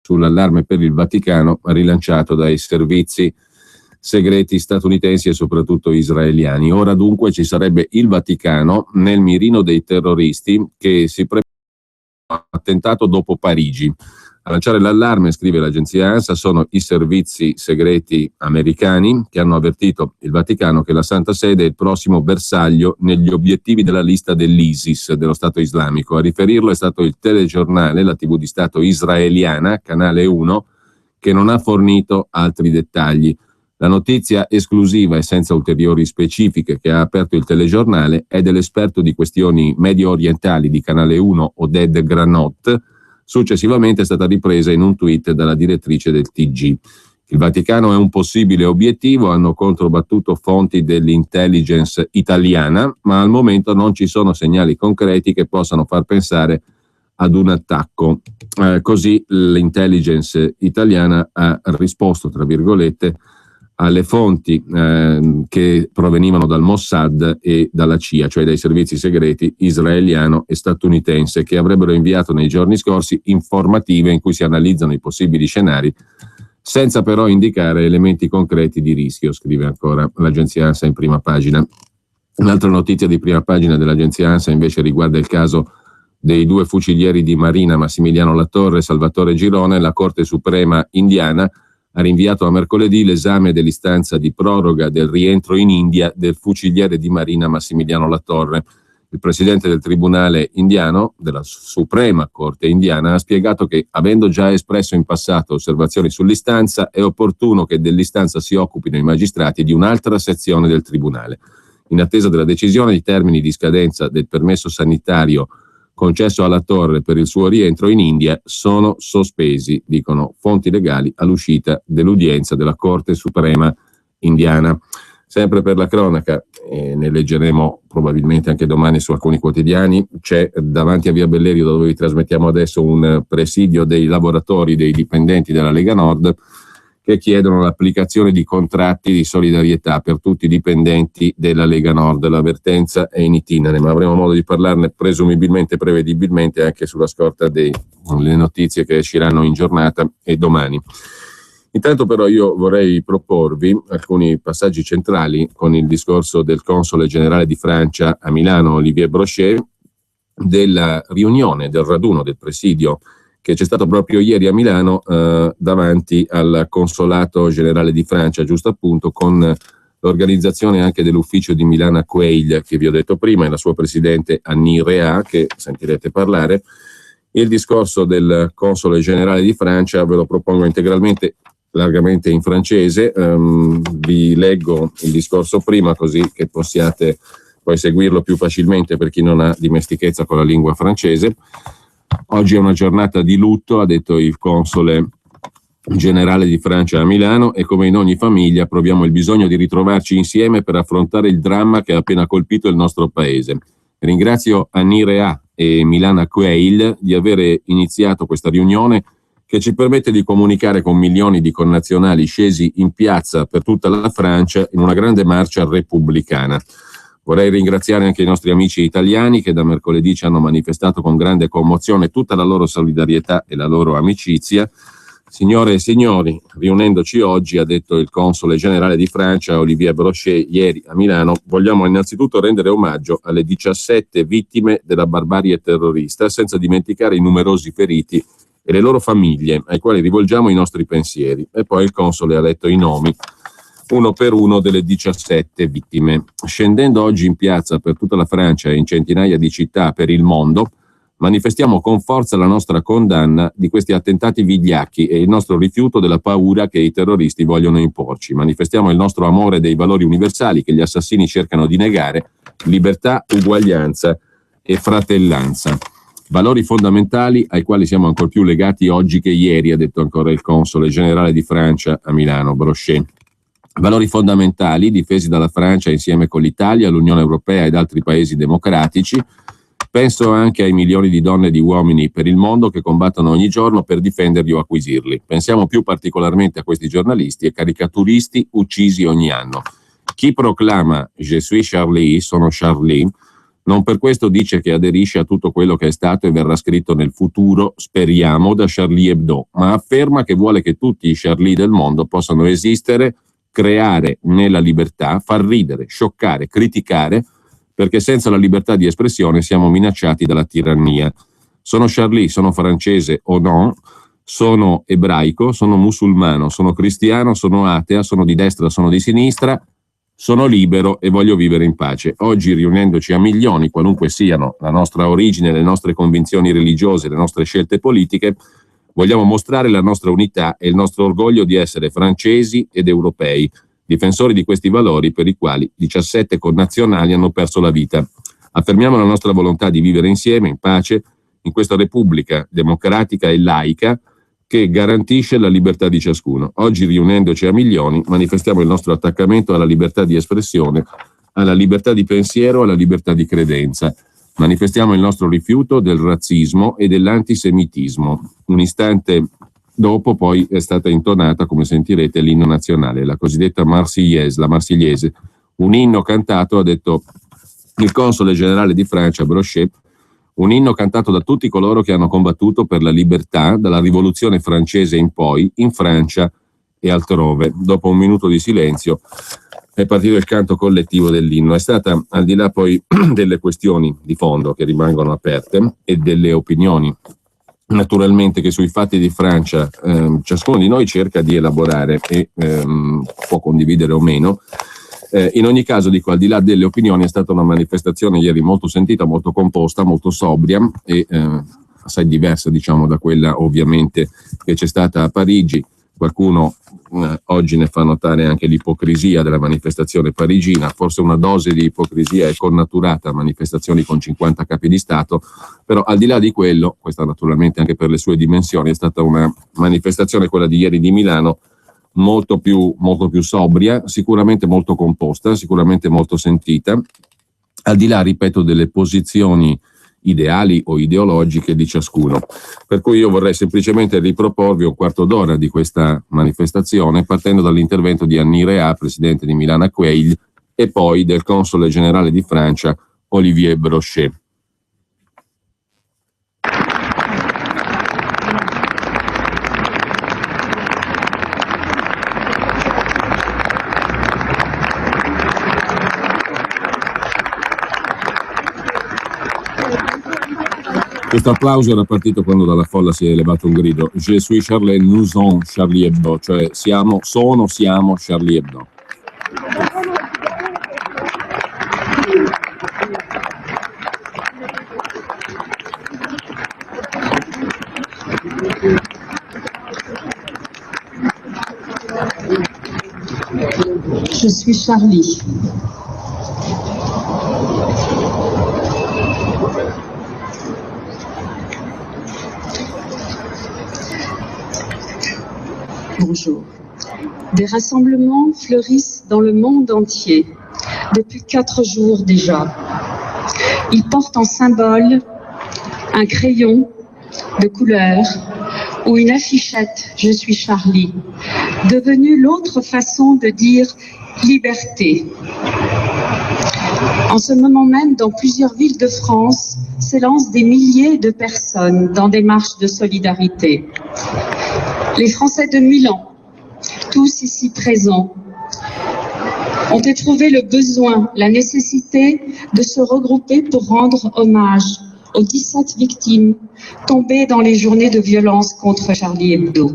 sull'allarme per il Vaticano rilanciato dai servizi segreti statunitensi e soprattutto israeliani. Ora dunque ci sarebbe il Vaticano nel mirino dei terroristi che si preparano attentato dopo Parigi. A lanciare l'allarme, scrive l'agenzia ANSA, sono i servizi segreti americani che hanno avvertito il Vaticano che la Santa Sede è il prossimo bersaglio negli obiettivi della lista dell'ISIS, dello Stato islamico. A riferirlo è stato il telegiornale, la TV di Stato israeliana, Canale 1, che non ha fornito altri dettagli. La notizia esclusiva e senza ulteriori specifiche che ha aperto il telegiornale è dell'esperto di questioni medio orientali di Canale 1, Oded Granot. Successivamente è stata ripresa in un tweet dalla direttrice del TG. Il Vaticano è un possibile obiettivo, hanno controbattuto fonti dell'intelligence italiana, ma al momento non ci sono segnali concreti che possano far pensare ad un attacco. Così l'intelligence italiana ha risposto, tra virgolette, alle fonti che provenivano dal Mossad e dalla CIA, cioè dai servizi segreti israeliano e statunitense, che avrebbero inviato nei giorni scorsi informative in cui si analizzano i possibili scenari, senza però indicare elementi concreti di rischio, scrive ancora l'agenzia ANSA in prima pagina. Un'altra notizia di prima pagina dell'agenzia ANSA invece riguarda il caso dei 2 fucilieri di Marina, Massimiliano Latorre e Salvatore Girone. La Corte Suprema indiana ha rinviato a mercoledì l'esame dell'istanza di proroga del rientro in India del fuciliere di Marina Massimiliano Latorre. Il presidente del tribunale indiano, della Suprema Corte indiana, ha spiegato che, avendo già espresso in passato osservazioni sull'istanza, è opportuno che dell'istanza si occupino i magistrati di un'altra sezione del tribunale. In attesa della decisione, i termini di scadenza del permesso sanitario concesso alla Torre per il suo rientro in India sono sospesi, dicono fonti legali all'uscita dell'udienza della Corte Suprema indiana. Sempre per la cronaca, ne leggeremo probabilmente anche domani su alcuni quotidiani, c'è davanti a Via Bellerio, dove vi trasmettiamo adesso, un presidio dei lavoratori, dei dipendenti della Lega Nord, che chiedono l'applicazione di contratti di solidarietà per tutti i dipendenti della Lega Nord. L'avvertenza è in itinere, ma avremo modo di parlarne presumibilmente, prevedibilmente, anche sulla scorta delle notizie che usciranno in giornata e domani. Intanto però io vorrei proporvi alcuni passaggi centrali con il discorso del console generale di Francia a Milano, Olivier Brochet, della riunione, del raduno, del presidio che c'è stato proprio ieri a Milano davanti al Consolato Generale di Francia, giusto appunto, con l'organizzazione anche dell'ufficio di Milana Quail, che vi ho detto prima, e la sua presidente Annie Rea, che sentirete parlare. Il discorso del Console Generale di Francia ve lo propongo integralmente, largamente in francese. Vi leggo il discorso prima, così che possiate poi seguirlo più facilmente per chi non ha dimestichezza con la lingua francese. Oggi è una giornata di lutto, ha detto il console generale di Francia a Milano, e come in ogni famiglia proviamo il bisogno di ritrovarci insieme per affrontare il dramma che ha appena colpito il nostro paese. Ringrazio Annie Rea e Milana Quail di avere iniziato questa riunione che ci permette di comunicare con milioni di connazionali scesi in piazza per tutta la Francia in una grande marcia repubblicana. Vorrei ringraziare anche i nostri amici italiani che da mercoledì ci hanno manifestato con grande commozione tutta la loro solidarietà e la loro amicizia. Signore e signori, riunendoci oggi, ha detto il console generale di Francia, Olivier Brochet, ieri a Milano, vogliamo innanzitutto rendere omaggio alle 17 vittime della barbarie terrorista, senza dimenticare i numerosi feriti e le loro famiglie, ai quali rivolgiamo i nostri pensieri. E poi il console ha letto i nomi uno per uno delle 17 vittime. Scendendo oggi in piazza per tutta la Francia e in centinaia di città per il mondo, manifestiamo con forza la nostra condanna di questi attentati vigliacchi e il nostro rifiuto della paura che i terroristi vogliono imporci. Manifestiamo il nostro amore dei valori universali che gli assassini cercano di negare: libertà, uguaglianza e fratellanza. Valori fondamentali ai quali siamo ancor più legati oggi che ieri, ha detto ancora il console generale di Francia a Milano, Brochet. Valori fondamentali difesi dalla Francia insieme con l'Italia, l'Unione Europea ed altri paesi democratici. Penso anche ai milioni di donne e di uomini per il mondo che combattono ogni giorno per difenderli o acquisirli. Pensiamo più particolarmente a questi giornalisti e caricaturisti uccisi ogni anno. Chi proclama «Je suis Charlie», sono Charlie, Non per questo dice che aderisce a tutto quello che è stato e verrà scritto nel futuro, speriamo, da Charlie Hebdo, ma afferma che vuole che tutti i Charlie del mondo possano esistere, creare nella libertà, far ridere, scioccare, criticare, perché senza la libertà di espressione siamo minacciati dalla tirannia. Sono Charlie, sono francese o no, sono ebraico, sono musulmano, sono cristiano, sono atea, sono di destra, sono di sinistra, sono libero e voglio vivere in pace. Oggi, riunendoci a milioni, qualunque siano la nostra origine, le nostre convinzioni religiose, le nostre scelte politiche, vogliamo mostrare la nostra unità e il nostro orgoglio di essere francesi ed europei, difensori di questi valori per i quali 17 connazionali hanno perso la vita. Affermiamo la nostra volontà di vivere insieme, in pace, in questa Repubblica democratica e laica che garantisce la libertà di ciascuno. Oggi, riunendoci a milioni, manifestiamo il nostro attaccamento alla libertà di espressione, alla libertà di pensiero, alla libertà di credenza. Manifestiamo il nostro rifiuto del razzismo e dell'antisemitismo. Un istante dopo poi è stata intonata, come sentirete, l'inno nazionale, la cosiddetta Marseillaise, la Marsigliese, un inno cantato, ha detto il console generale di Francia, Brochet, un inno cantato da tutti coloro che hanno combattuto per la libertà dalla rivoluzione francese in poi, in Francia e altrove. Dopo un minuto di silenzio è partito il canto collettivo dell'inno. È stata, al di là poi delle questioni di fondo che rimangono aperte e delle opinioni naturalmente che sui fatti di Francia ciascuno di noi cerca di elaborare e può condividere o meno. In ogni caso, dico, al di là delle opinioni, è stata una manifestazione ieri molto sentita, molto composta, molto sobria e assai diversa, diciamo, da quella ovviamente che c'è stata a Parigi. Qualcuno oggi ne fa notare anche l'ipocrisia della manifestazione parigina, forse una dose di ipocrisia è connaturata a manifestazioni con 50 capi di Stato, però al di là di quello, questa naturalmente anche per le sue dimensioni, è stata una manifestazione, quella di ieri di Milano, molto più sobria, sicuramente molto composta, sicuramente molto sentita, al di là, ripeto, delle posizioni ideali o ideologiche di ciascuno. Per cui io vorrei semplicemente riproporvi un quarto d'ora di questa manifestazione, partendo dall'intervento di Annie Réat, presidente di Milano Quail, e poi del console generale di Francia, Olivier Brochet. Questo applauso era partito quando dalla folla si è elevato un grido: Je suis Charlie, nous sommes Charlie Hebdo, cioè siamo Charlie Hebdo. Je suis Charlie. Bonjour. Des rassemblements fleurissent dans le monde entier, depuis 4 jours déjà. Ils portent en symbole un crayon de couleur ou une affichette « Je suis Charlie », devenue l'autre façon de dire « liberté ». En ce moment même, dans plusieurs villes de France, s'élancent des milliers de personnes dans des marches de solidarité. Les Français de Milan, tous ici présents, ont éprouvé le besoin, la nécessité de se regrouper pour rendre hommage aux 17 victimes tombées dans les journées de violence contre Charlie Hebdo.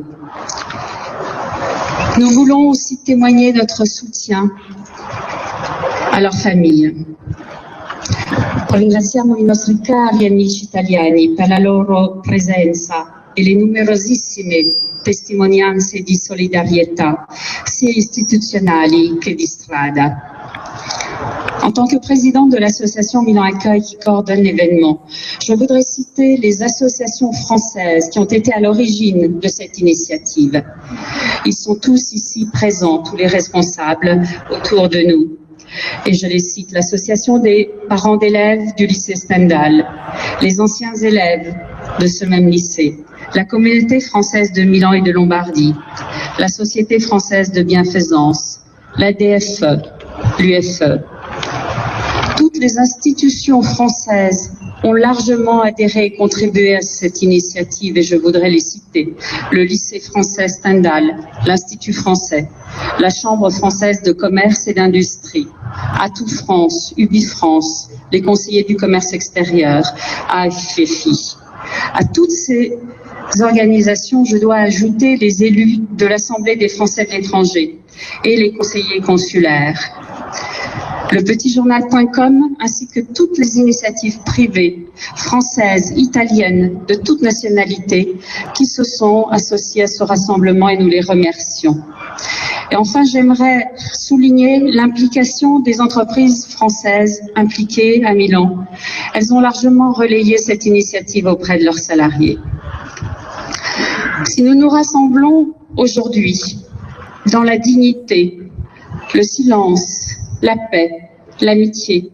Nous voulons aussi témoigner notre soutien a loro famiglie. Ringraziamo i nostri cari amici italiani per la loro presenza e le numerosissime testimonianze di solidarietà, sia istituzionali che di strada. En tant que présidente de l'association Milan Accueil qui coordonne l'événement, je voudrais citer les associations françaises qui ont été à l'origine de cette initiative. Ils sont tous ici présents, tous les responsables autour de nous. Et je les cite: l'association des parents d'élèves du lycée Stendhal, les anciens élèves de ce même lycée, la communauté française de Milan et de Lombardie, la Société française de bienfaisance, la DFE, l'UFE. Toutes les institutions françaises ont largement adhéré et contribué à cette initiative, et je voudrais les citer. Le lycée français Stendhal, l'Institut français, la Chambre française de commerce et d'industrie, Atout France, Ubifrance, les conseillers du commerce extérieur, AFFI. À toutes ces organisations, je dois ajouter les élus de l'Assemblée des Français de l'étranger et les conseillers consulaires. Le petitjournal.com ainsi que toutes les initiatives privées, françaises, italiennes, de toute nationalité, qui se sont associées à ce rassemblement et nous les remercions. Et enfin, j'aimerais souligner l'implication des entreprises françaises impliquées à Milan. Elles ont largement relayé cette initiative auprès de leurs salariés. Si nous nous rassemblons aujourd'hui dans la dignité, le silence, la paix, l'amitié,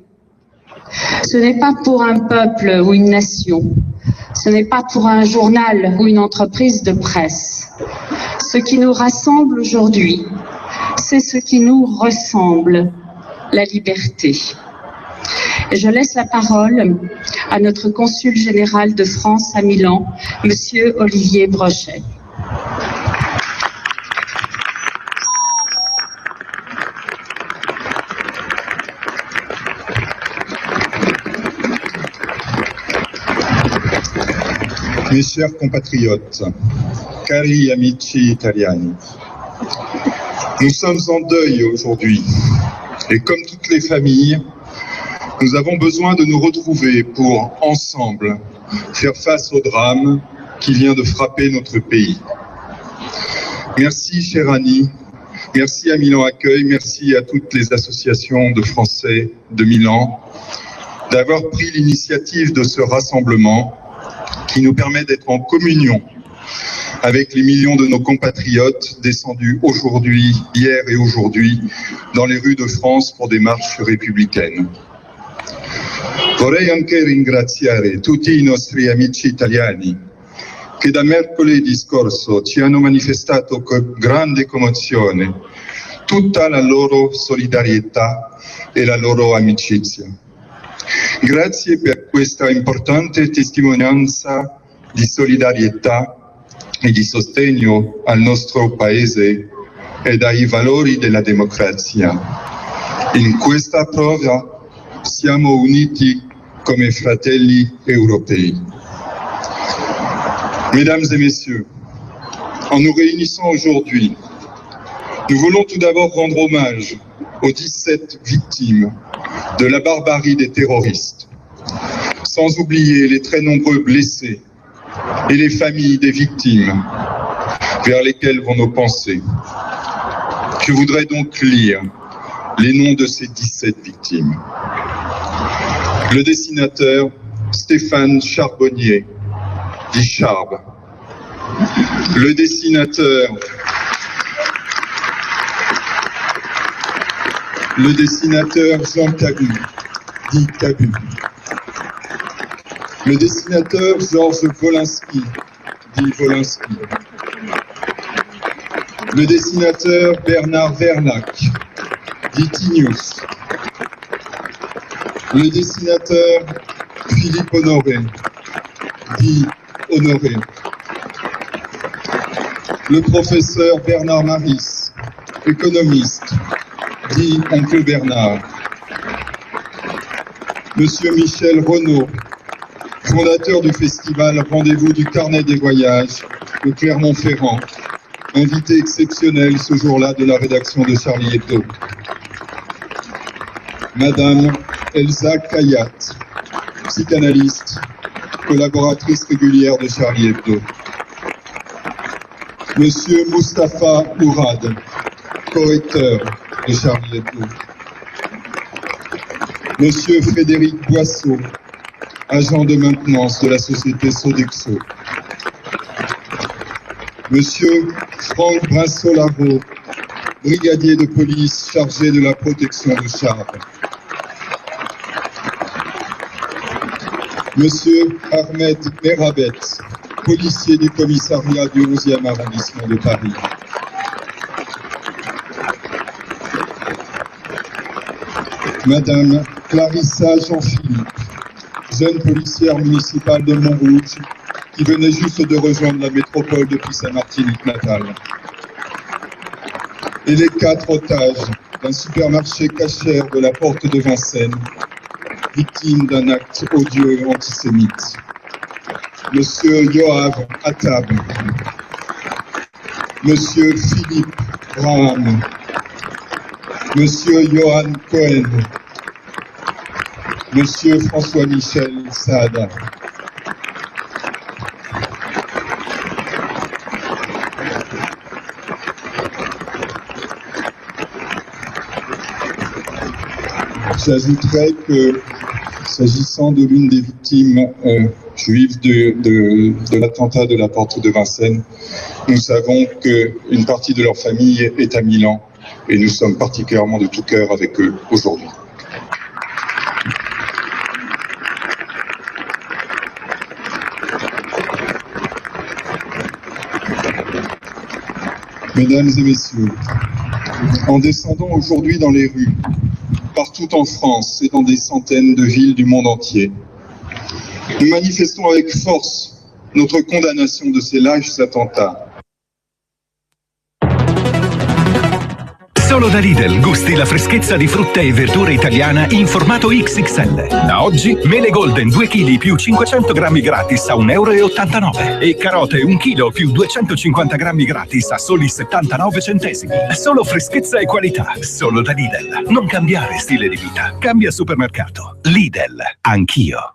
ce n'est pas pour un peuple ou une nation, ce n'est pas pour un journal ou une entreprise de presse. Ce qui nous rassemble aujourd'hui, c'est ce qui nous ressemble, la liberté. Et je laisse la parole à notre consul général de France à Milan, Monsieur Olivier Brochet. Mes chers compatriotes, cari amici italiani, nous sommes en deuil aujourd'hui et comme toutes les familles, nous avons besoin de nous retrouver pour, ensemble, faire face au drame qui vient de frapper notre pays. Merci, chère Annie, merci à Milan Accueil, merci à toutes les associations de Français de Milan d'avoir pris l'initiative de ce rassemblement qui nous permet d'être en communion avec les millions de nos compatriotes descendus aujourd'hui, hier et aujourd'hui, dans les rues de France pour des marches républicaines. Vorrei anche ringraziare tutti i nostri amici italiani che da mercoledì scorso ci hanno manifestato con grande commozione tutta la loro solidarietà e la loro amicizia. Grazie per questa importante testimonianza di solidarietà e di sostegno al nostro Paese e ai valori della democrazia. In questa prova siamo uniti come fratelli europei. Mesdames et messieurs, en nous réunissant aujourd'hui, nous voulons tout d'abord rendre hommage aux 17 victimes de la barbarie des terroristes, sans oublier les très nombreux blessés et les familles des victimes vers lesquelles vont nos pensées. Je voudrais donc lire les noms de ces 17 victimes. Le dessinateur Stéphane Charbonnier, dit Charb. Le dessinateur Jean Cabu, dit Cabu. Le dessinateur Georges Wolinski, dit Wolinski. Le dessinateur Bernard Vernac, dit Tignous. Le dessinateur Philippe Honoré, dit Honoré. Le professeur Bernard Maris, économiste, dit Oncle Bernard. Monsieur Michel Renaud, fondateur du festival Rendez-vous du Carnet des Voyages de Clermont-Ferrand, invité exceptionnel ce jour-là de la rédaction de Charlie Hebdo. Madame Elsa Kayat, psychanalyste, collaboratrice régulière de Charlie Hebdo. Monsieur Moustapha Ourad, correcteur de Charlie Hebdo. Monsieur Frédéric Boisseau, agent de maintenance de la société Sodexo. Monsieur Franck Brinsolaro, brigadier de police chargé de la protection de Charles. Monsieur Ahmed Merabet, policier du commissariat du 11e arrondissement de Paris. Madame Clarissa Jean-Philippe, jeune policière municipale de Montrouge, qui venait juste de rejoindre la métropole depuis sa Martinique natale. Et les 4 otages d'un supermarché cachère de la porte de Vincennes, victimes d'un acte odieux et antisémite. Monsieur Yoav Attab, Monsieur Philippe Braham, Monsieur Johan Cohen, Monsieur François-Michel Saada. J'ajouterais que, s'agissant de l'une des victimes juives de l'attentat de la porte de Vincennes, nous savons qu'une partie de leur famille est à Milan et nous sommes particulièrement de tout cœur avec eux aujourd'hui. Mesdames et messieurs, en descendant aujourd'hui dans les rues, partout en France et dans des centaines de villes du monde entier, nous manifestons avec force notre condamnation de ces lâches attentats. Solo da Lidl gusti la freschezza di frutta e verdura italiana in formato XXL. Da oggi mele golden 2 kg più 500 grammi gratis a €1,89 e carote 1 kg più 250 grammi gratis a soli 79 centesimi. Solo freschezza e qualità, solo da Lidl. Non cambiare stile di vita, cambia supermercato. Lidl, anch'io.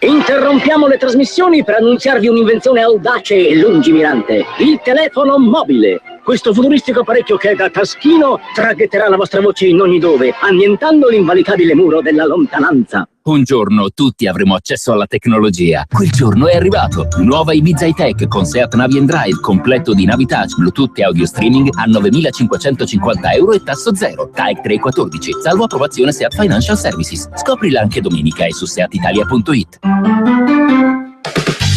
Interrompiamo le trasmissioni per annunziarvi un'invenzione audace e lungimirante. Il telefono mobile. Questo futuristico apparecchio che da taschino traghetterà la vostra voce in ogni dove, annientando l'invalicabile muro della lontananza. Un giorno tutti avremo accesso alla tecnologia. Quel giorno è arrivato. Nuova Ibiza high-tech con Seat Navi & Drive, completo di navi touch, Bluetooth e audio streaming a €9.550 e tasso zero. TAEC 314, salvo approvazione Seat Financial Services. Scoprila anche domenica e su seatitalia.it.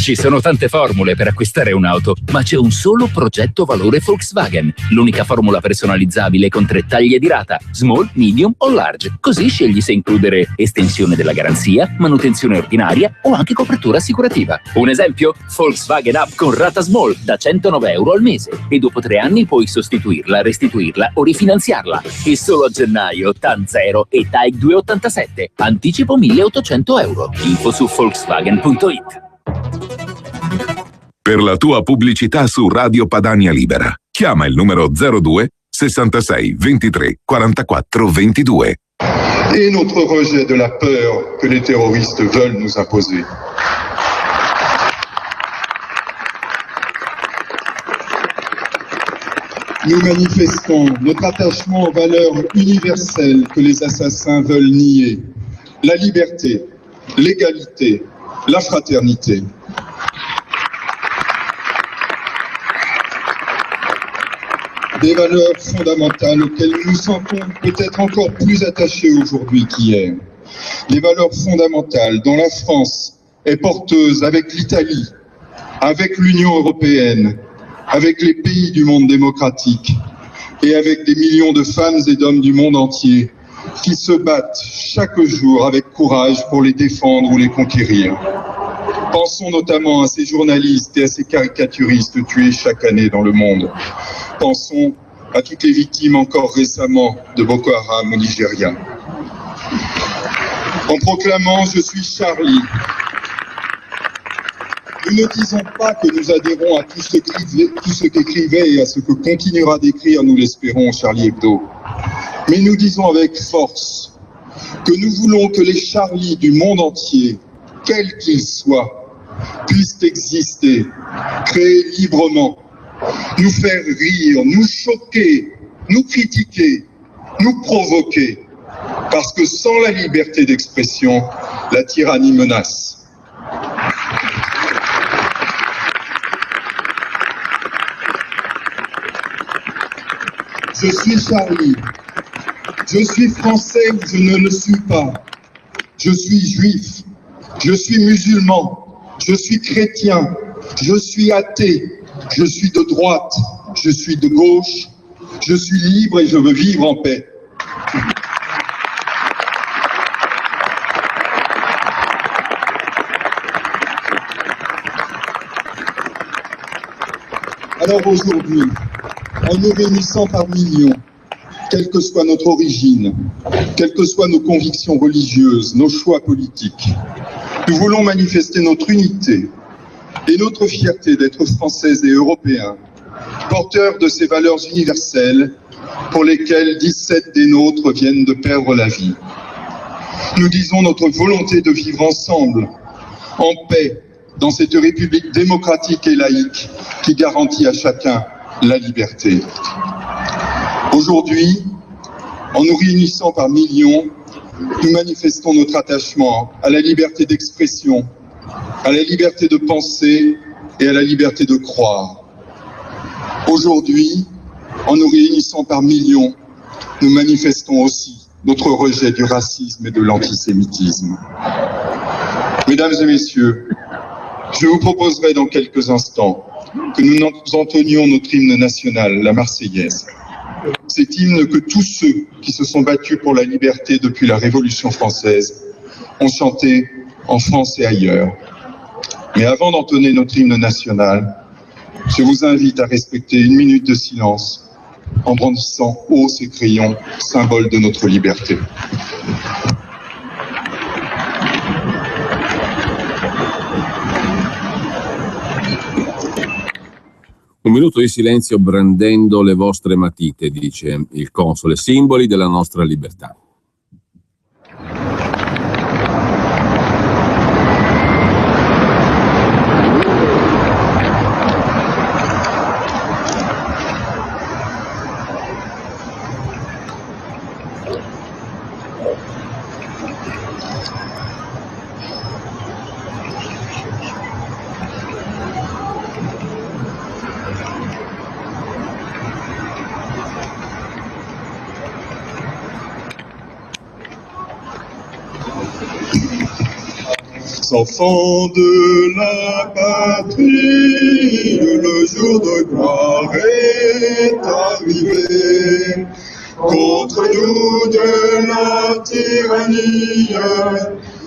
Ci sono tante formule per acquistare un'auto, ma c'è un solo progetto valore Volkswagen. L'unica formula personalizzabile con 3 taglie di rata, small, medium o large. Così scegli se includere estensione della garanzia, manutenzione ordinaria o anche copertura assicurativa. Un esempio? Volkswagen Up con rata small da €109 al mese e dopo 3 anni puoi sostituirla, restituirla o rifinanziarla. E solo a gennaio TAN 0 e TAEC 287. Anticipo €1.800. Info su Volkswagen.it. Per la tua pubblicità su Radio Padania Libera, chiama il numero 02 66 23 44 22. Et notre rejet de la peur que les terroristes veulent nous imposer. Nous manifestons notre attachement aux valeurs universelles que les assassins veulent nier. La liberté, l'égalité, la fraternité. Des valeurs fondamentales auxquelles nous nous sentons peut-être encore plus attachés aujourd'hui qu'hier. Des valeurs fondamentales dont la France est porteuse avec l'Italie, avec l'Union européenne, avec les pays du monde démocratique et avec des millions de femmes et d'hommes du monde entier qui se battent chaque jour avec courage pour les défendre ou les conquérir. Pensons notamment à ces journalistes et à ces caricaturistes tués chaque année dans le monde. Pensons à toutes les victimes encore récemment de Boko Haram au Nigeria. En proclamant « Je suis Charlie », nous ne disons pas que nous adhérons à tout ce qu'écrivait et à ce que continuera d'écrire, nous l'espérons, Charlie Hebdo. Mais nous disons avec force que nous voulons que les Charlie du monde entier, quels qu'ils soient, puissent exister, créer librement, nous faire rire, nous choquer, nous critiquer, nous provoquer, parce que sans la liberté d'expression, la tyrannie menace. Je suis Charlie, je suis français ou je ne le suis pas, je suis juif, je suis musulman, je suis chrétien, je suis athée, je suis de droite, je suis de gauche, je suis libre et je veux vivre en paix. Alors aujourd'hui, en nous réunissant par millions, quelle que soit notre origine, quelles que soient nos convictions religieuses, nos choix politiques, nous voulons manifester notre unité et notre fierté d'être Français et Européens, porteurs de ces valeurs universelles pour lesquelles 17 des nôtres viennent de perdre la vie. Nous disons notre volonté de vivre ensemble, en paix, dans cette République démocratique et laïque qui garantit à chacun la liberté. Aujourd'hui, en nous réunissant par millions, nous manifestons notre attachement à la liberté d'expression, à la liberté de penser et à la liberté de croire. Aujourd'hui, en nous réunissant par millions, nous manifestons aussi notre rejet du racisme et de l'antisémitisme. Mesdames et messieurs, je vous proposerai dans quelques instants que nous entonnions notre hymne national, la Marseillaise. Cet hymne que tous ceux qui se sont battus pour la liberté depuis la Révolution française ont chanté en France et ailleurs. Mais avant d'entonner notre hymne national, je vous invite à respecter 1 minute de silence en brandissant haut ces crayons, symbole de notre liberté. Un minuto di silenzio brandendo le vostre matite, dice il console, simboli della nostra libertà. Enfants de la patrie, le jour de gloire est arrivé. Contre nous de la tyrannie,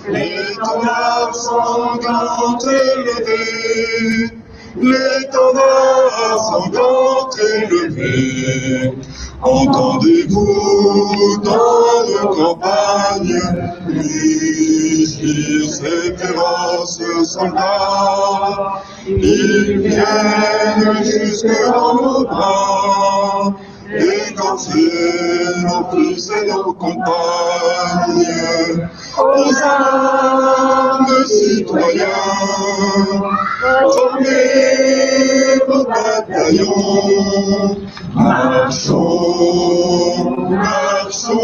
l'étendard sanglant élevé, l'étendard sanglant élevé. Entendez-vous dans nos campagnes rugir ces féroces soldats? Ils viennent jusque dans nos bras, égorger nos fils et nos compagnes. Aux armes citoyens, formez vos bataillons. Marchons, marchons,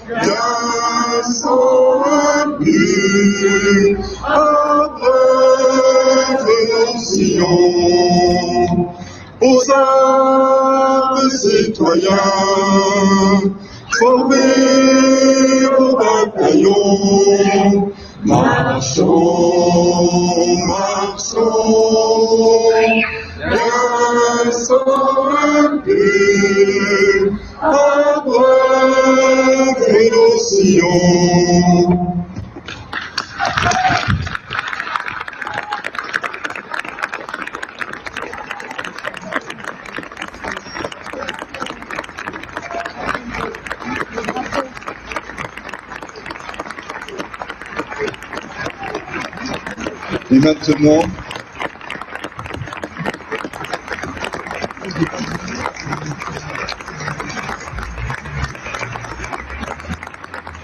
d'un sang impur, abreuve nos sillons. Aux armes citoyens, formez vos bataillons. Marchons, marchons, d'un sang impur, abreuve nos sillons. Et maintenant,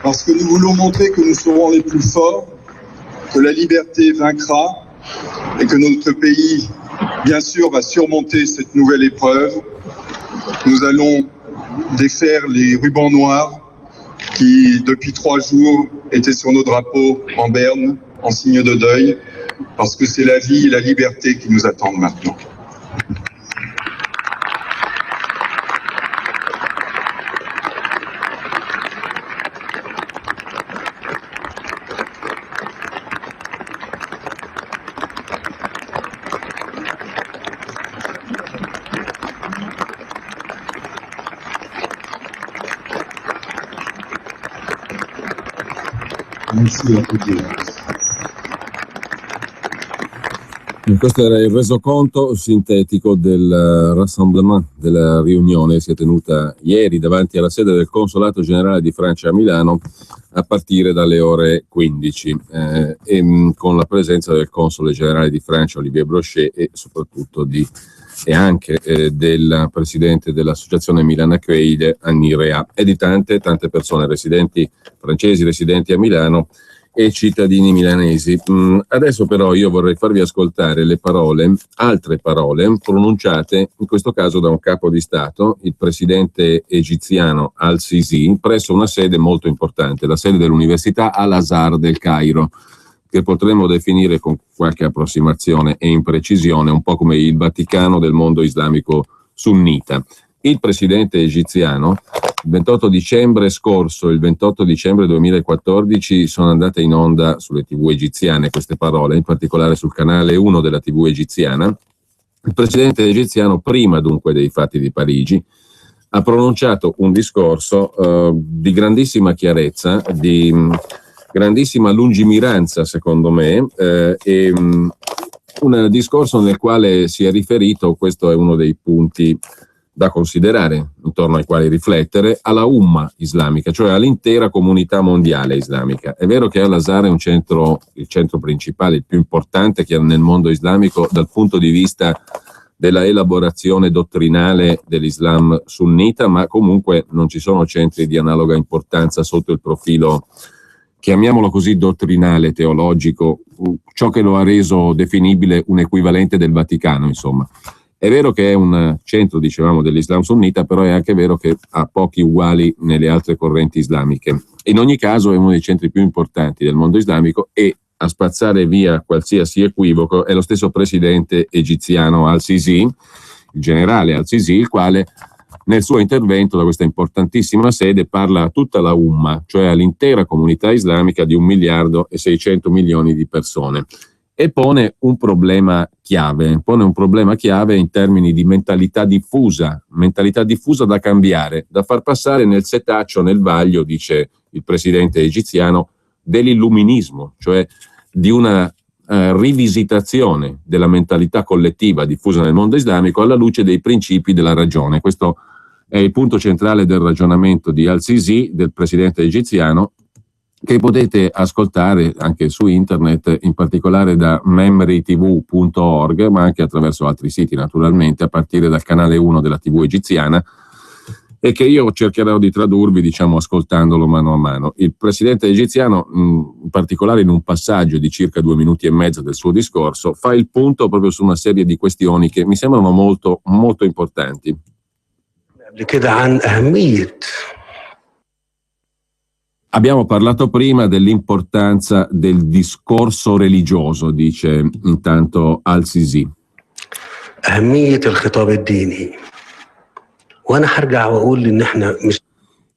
parce que nous voulons montrer que nous serons les plus forts, que la liberté vaincra et que notre pays, bien sûr, va surmonter cette nouvelle épreuve, nous allons défaire les rubans noirs qui, depuis 3 jours, étaient sur nos drapeaux en berne, en signe de deuil, parce que c'est la vie et la liberté qui nous attendent maintenant. Questo era il resoconto sintetico del rassemblement, della riunione che si è tenuta ieri davanti alla sede del Consolato Generale di Francia a Milano a partire dalle ore 15 con la presenza del Console Generale di Francia Olivier Brochet e soprattutto e anche del presidente dell'associazione Milan Accueille Annie Rea e di tante persone francesi residenti a Milano e cittadini milanesi. Adesso però io vorrei farvi ascoltare altre parole pronunciate in questo caso da un capo di Stato, il presidente egiziano Al-Sisi, presso una sede molto importante, la sede dell'Università Al-Azhar del Cairo, che potremmo definire con qualche approssimazione e imprecisione un po' come il Vaticano del mondo islamico sunnita. Il presidente egiziano, il 28 dicembre scorso, il 28 dicembre 2014, sono andate in onda sulle TV egiziane queste parole, in particolare sul canale 1 della TV egiziana. Il presidente egiziano, prima dunque dei fatti di Parigi, ha pronunciato un discorso di grandissima chiarezza, di grandissima lungimiranza, secondo me, un discorso nel quale si è riferito, questo è uno dei punti da considerare, intorno ai quali riflettere, alla umma islamica, cioè all'intera comunità mondiale islamica. È vero che Al-Azhar è il centro principale, il più importante che ha nel mondo islamico dal punto di vista della elaborazione dottrinale dell'Islam sunnita, ma comunque non ci sono centri di analoga importanza sotto il profilo, chiamiamolo così, dottrinale, teologico, ciò che lo ha reso definibile un equivalente del Vaticano, insomma. È vero che è un centro, dicevamo, dell'Islam sunnita, però è anche vero che ha pochi uguali nelle altre correnti islamiche. In ogni caso è uno dei centri più importanti del mondo islamico e a spazzare via qualsiasi equivoco è lo stesso presidente egiziano Al-Sisi, il generale Al-Sisi, il quale nel suo intervento da questa importantissima sede parla a tutta la umma, cioè all'intera comunità islamica di 1.600.000.000 di persone. E pone un problema chiave in termini di mentalità diffusa da cambiare, da far passare nel setaccio, nel vaglio, dice il presidente egiziano, dell'illuminismo, cioè di una rivisitazione della mentalità collettiva diffusa nel mondo islamico alla luce dei principi della ragione. Questo è il punto centrale del ragionamento di Al-Sisi, del presidente egiziano, che potete ascoltare anche su internet, in particolare da memritv.org, ma anche attraverso altri siti naturalmente, a partire dal canale 1 della TV egiziana, e che io cercherò di tradurvi, diciamo, ascoltandolo mano a mano. Il presidente egiziano, in particolare in un passaggio di circa 2 minuti e mezzo del suo discorso, fa il punto proprio su una serie di questioni che mi sembrano molto, molto importanti. Abbiamo parlato prima dell'importanza del discorso religioso, dice intanto Al-Sisi.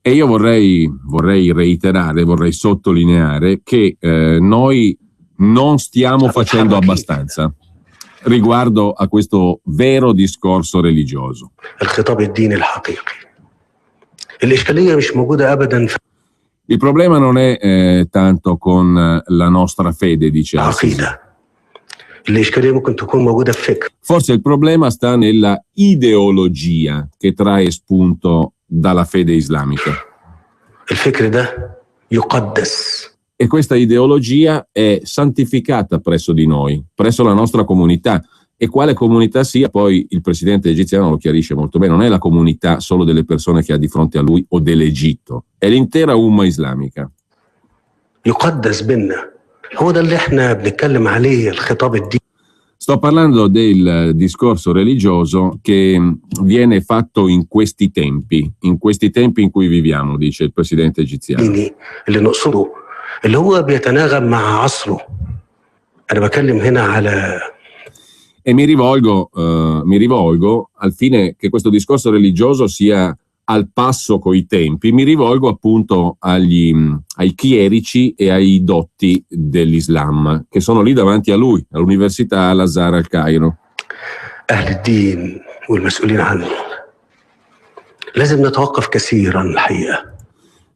E io vorrei reiterare, vorrei sottolineare che noi non stiamo facendo abbastanza riguardo a questo vero discorso religioso. Il problema non è tanto con la nostra fede, dice Al-Sisi. Forse il problema sta nella ideologia che trae spunto dalla fede islamica. E questa ideologia è santificata presso di noi, presso la nostra comunità. E quale comunità sia, poi il presidente egiziano lo chiarisce molto bene, non è la comunità solo delle persone che ha di fronte a lui o dell'Egitto, è l'intera umma islamica. Sto parlando del discorso religioso che viene fatto in questi tempi in cui viviamo, dice il presidente egiziano. E mi rivolgo al fine che questo discorso religioso sia al passo coi tempi, mi rivolgo appunto ai chierici e ai dotti dell'Islam che sono lì davanti a lui, all'Università Al-Azhar al Cairo.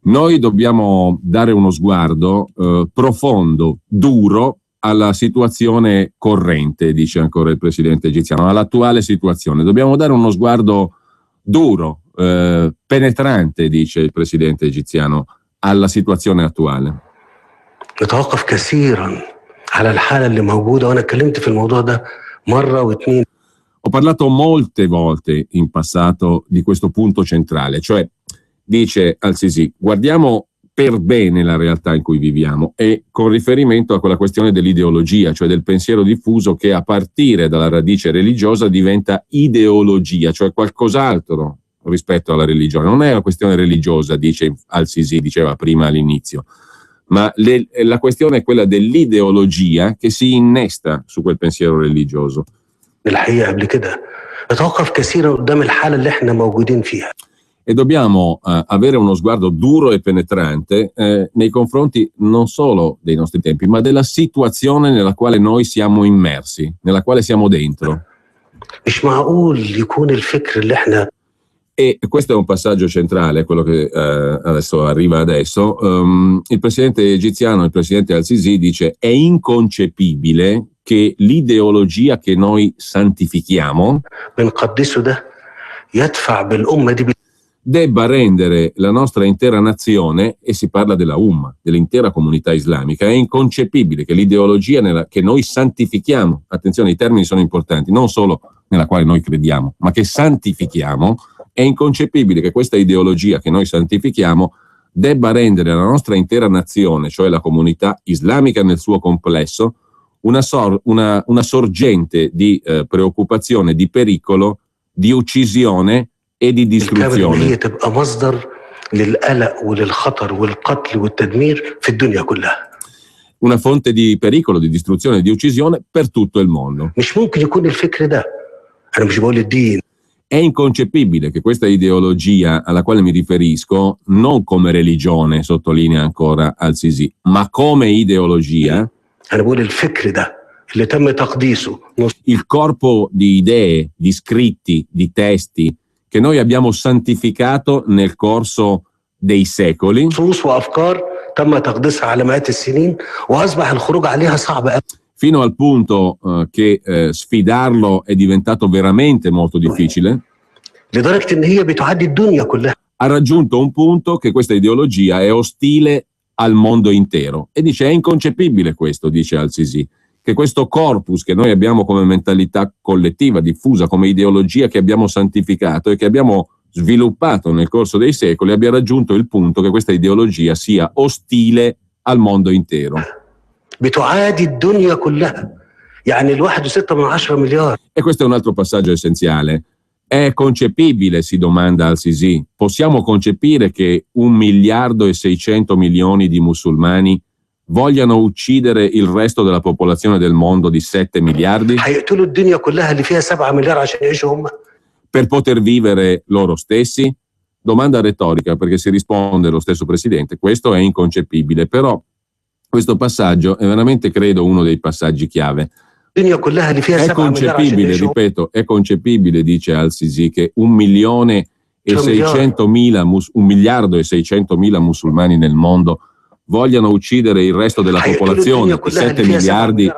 Noi dobbiamo dare uno sguardo profondo, duro, alla situazione corrente, dice ancora il presidente egiziano, all'attuale situazione. Dobbiamo dare uno sguardo duro, penetrante, dice il presidente egiziano, alla situazione attuale. نتوقف كثيرا على الحالة اللي موجودة وأنا اتكلمت في الموضوع ده مرة واثنين. Ho parlato molte volte in passato di questo punto centrale, cioè, dice al-Sisi, guardiamo per bene la realtà in cui viviamo e con riferimento a quella questione dell'ideologia, cioè del pensiero diffuso che a partire dalla radice religiosa diventa ideologia, cioè qualcos'altro rispetto alla religione. Non è una questione religiosa, dice al-Sisi, diceva prima all'inizio, ma la questione è quella dell'ideologia che si innesta su quel pensiero religioso. الحقيقة قبل كده نتوقف كثيرا قدام الحالة اللي احنا موجودين فيها. E dobbiamo avere uno sguardo duro e penetrante nei confronti non solo dei nostri tempi, ma della situazione nella quale noi siamo immersi, nella quale siamo dentro. مش معقول يكون الفكر اللي احنا. E questo è un passaggio centrale, quello che adesso arriva adesso. Il presidente egiziano, il presidente al-Sisi, dice è inconcepibile che l'ideologia che noi santifichiamo debba rendere la nostra intera nazione, e si parla della Umma, dell'intera comunità islamica. È inconcepibile che l'ideologia che noi santifichiamo, attenzione, i termini sono importanti, non solo nella quale noi crediamo, ma che santifichiamo. È inconcepibile che questa ideologia che noi santifichiamo debba rendere la nostra intera nazione, cioè la comunità islamica nel suo complesso, una sorgente di preoccupazione, di pericolo, di uccisione e di distruzione. Una fonte di pericolo, di distruzione e di uccisione per tutto il mondo. È inconcepibile che questa ideologia alla quale mi riferisco, non come religione, sottolinea ancora al-Sisi, ma come ideologia, il corpo di idee, di scritti, di testi che noi abbiamo santificato nel corso dei secoli, fino al punto che sfidarlo è diventato veramente molto difficile, ha raggiunto un punto che questa ideologia è ostile al mondo intero. E dice, è inconcepibile questo, dice al-Sisi, che questo corpus che noi abbiamo come mentalità collettiva, diffusa, come ideologia che abbiamo santificato e che abbiamo sviluppato nel corso dei secoli, abbia raggiunto il punto che questa ideologia sia ostile al mondo intero. بتعادي الدنيا كلها يعني الواحد 6 مليار. E questo è un altro passaggio essenziale. È concepibile, si domanda al-Sisi, possiamo concepire che 1,6 miliardi di musulmani vogliano uccidere il resto della popolazione del mondo di 7 miliardi? هيقتلوا الدنيا كلها اللي فيها 7 مليار عشان يعيشوا هم. Per poter vivere loro stessi? Domanda retorica, perché si risponde lo stesso presidente, questo è inconcepibile, però questo passaggio è veramente, credo, uno dei passaggi chiave. È concepibile, ripeto, è concepibile, dice al-Sisi, che 1,6 miliardi musulmani nel mondo vogliano uccidere il resto della popolazione di 7 miliardi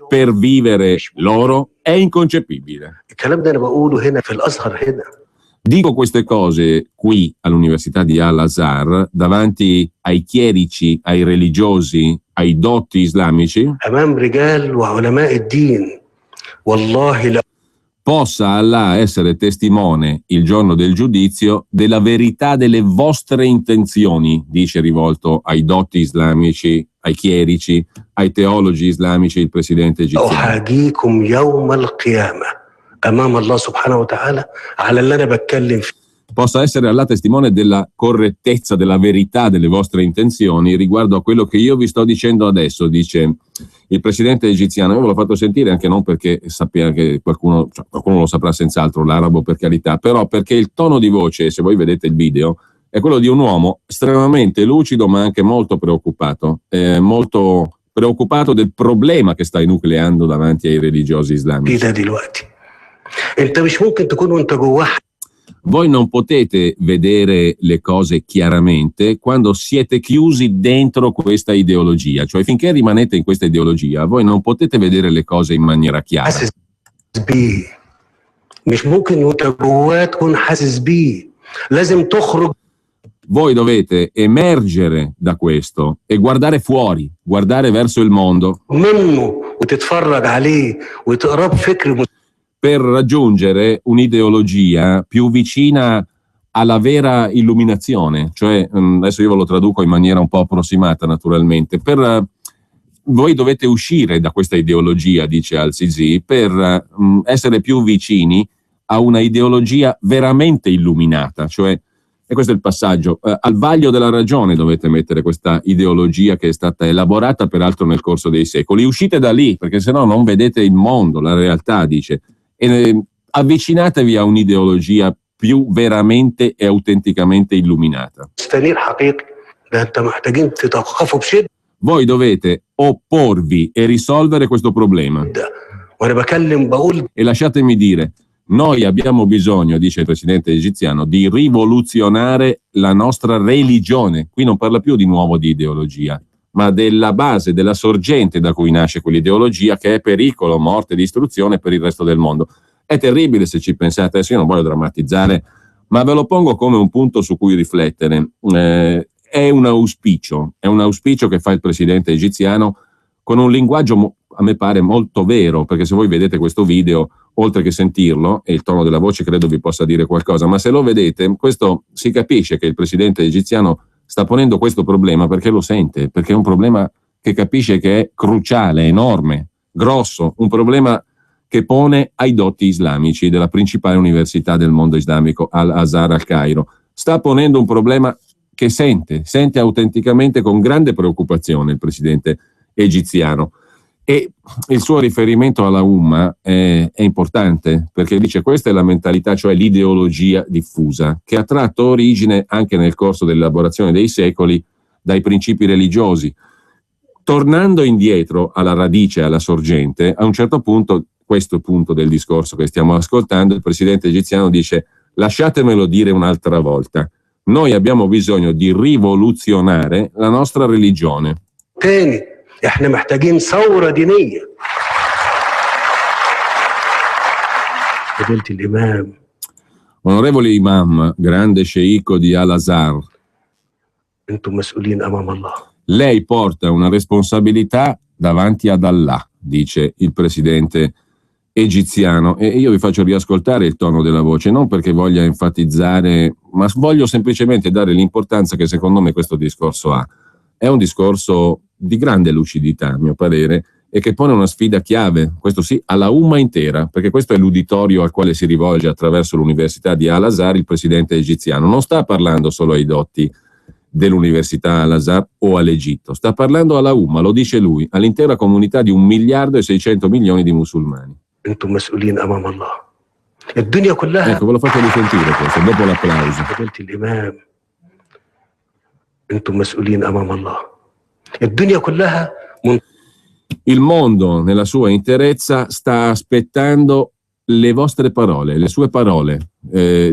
per vivere loro? È inconcepibile. Dico queste cose qui all'Università di Al-Azhar davanti ai chierici, ai religiosi, ai dotti islamici. Possa Allah essere testimone il giorno del giudizio della verità delle vostre intenzioni, dice rivolto ai dotti islamici, ai chierici, ai teologi islamici il presidente egiziano. Possa essere Allah testimone della correttezza, della verità delle vostre intenzioni riguardo a quello che io vi sto dicendo adesso, dice il presidente egiziano. Io ve l'ho fatto sentire anche non perché sappia che qualcuno lo saprà senz'altro, l'arabo per carità, però perché il tono di voce, se voi vedete il video, è quello di un uomo estremamente lucido ma anche molto preoccupato del problema che sta enucleando davanti ai religiosi islamici. Voi non potete vedere le cose chiaramente quando siete chiusi dentro questa ideologia, cioè finché rimanete in questa ideologia voi non potete vedere le cose in maniera chiara. حاسس بيه مش ممكن وانت جواه تكون حاسس بيه لازم تخرج Voi dovete emergere da questo e guardare fuori, guardare verso il mondo منه وتتفرج عليه وتقراه بفكر per raggiungere un'ideologia più vicina alla vera illuminazione, cioè adesso io ve lo traduco in maniera un po' approssimata naturalmente, voi dovete uscire da questa ideologia, dice Al-Sisi, per essere più vicini a una ideologia veramente illuminata, cioè, e questo è il passaggio, al vaglio della ragione dovete mettere questa ideologia che è stata elaborata peraltro nel corso dei secoli. Uscite da lì, perché sennò non vedete il mondo, la realtà, dice, e avvicinatevi a un'ideologia più veramente e autenticamente illuminata. مستنير حقيقي ده انت محتاجين تتوقفوا بشده Voi dovete opporvi e risolvere questo problema. وانا بكلم بقول E lasciatemi dire, noi abbiamo bisogno, dice il presidente egiziano, di rivoluzionare la nostra religione. Qui non parla più di nuovo di ideologia, ma della base, della sorgente da cui nasce quell'ideologia che è pericolo, morte, distruzione per il resto del mondo. È terribile se ci pensate, adesso io non voglio drammatizzare, ma ve lo pongo come un punto su cui riflettere. È un auspicio che fa il presidente egiziano con un linguaggio, a me pare, molto vero, perché se voi vedete questo video, oltre che sentirlo, e il tono della voce credo vi possa dire qualcosa, ma se lo vedete, questo si capisce che il presidente egiziano sta ponendo questo problema perché lo sente, perché è un problema che capisce che è cruciale, enorme, grosso, un problema che pone ai dotti islamici della principale università del mondo islamico, Al-Azhar al Cairo. Sta ponendo un problema che sente autenticamente con grande preoccupazione il presidente egiziano. E il suo riferimento alla Umma è importante, perché dice questa è la mentalità, cioè l'ideologia diffusa, che ha tratto origine anche nel corso dell'elaborazione dei secoli dai principi religiosi. Tornando indietro alla radice, alla sorgente, a un certo punto, questo punto del discorso che stiamo ascoltando, il presidente egiziano dice: lasciatemelo dire un'altra volta, noi abbiamo bisogno di rivoluzionare la nostra religione. تاني احنا محتاجين ثورة دينية. فضيلة الإمام Onorevole Imam, grande sceicco di Al-Azhar, انتم مسؤولين أمام الله. lei porta una responsabilità davanti ad Allah, dice il presidente egiziano, e io vi faccio riascoltare il tono della voce, non perché voglia enfatizzare, ma voglio semplicemente dare l'importanza che secondo me questo discorso ha. È un discorso di grande lucidità, a mio parere, e che pone una sfida chiave, questo sì, alla Umma intera, perché questo è l'uditorio al quale si rivolge attraverso l'università di Al-Azhar il presidente egiziano. Non sta parlando solo ai dotti dell'università Al-Azhar o all'Egitto, sta parlando alla Umma, lo dice lui, all'intera comunità di 1.600.000.000 di musulmani. انتم مسؤولين أمام الله. الدنيا كلها. Ecco, ve lo faccio risentire questo, dopo l'applauso. فضيلة الإمام انتم مسؤولين أمام الله. الدنيا كلها Il mondo nella sua interezza sta aspettando le vostre parole, le sue parole,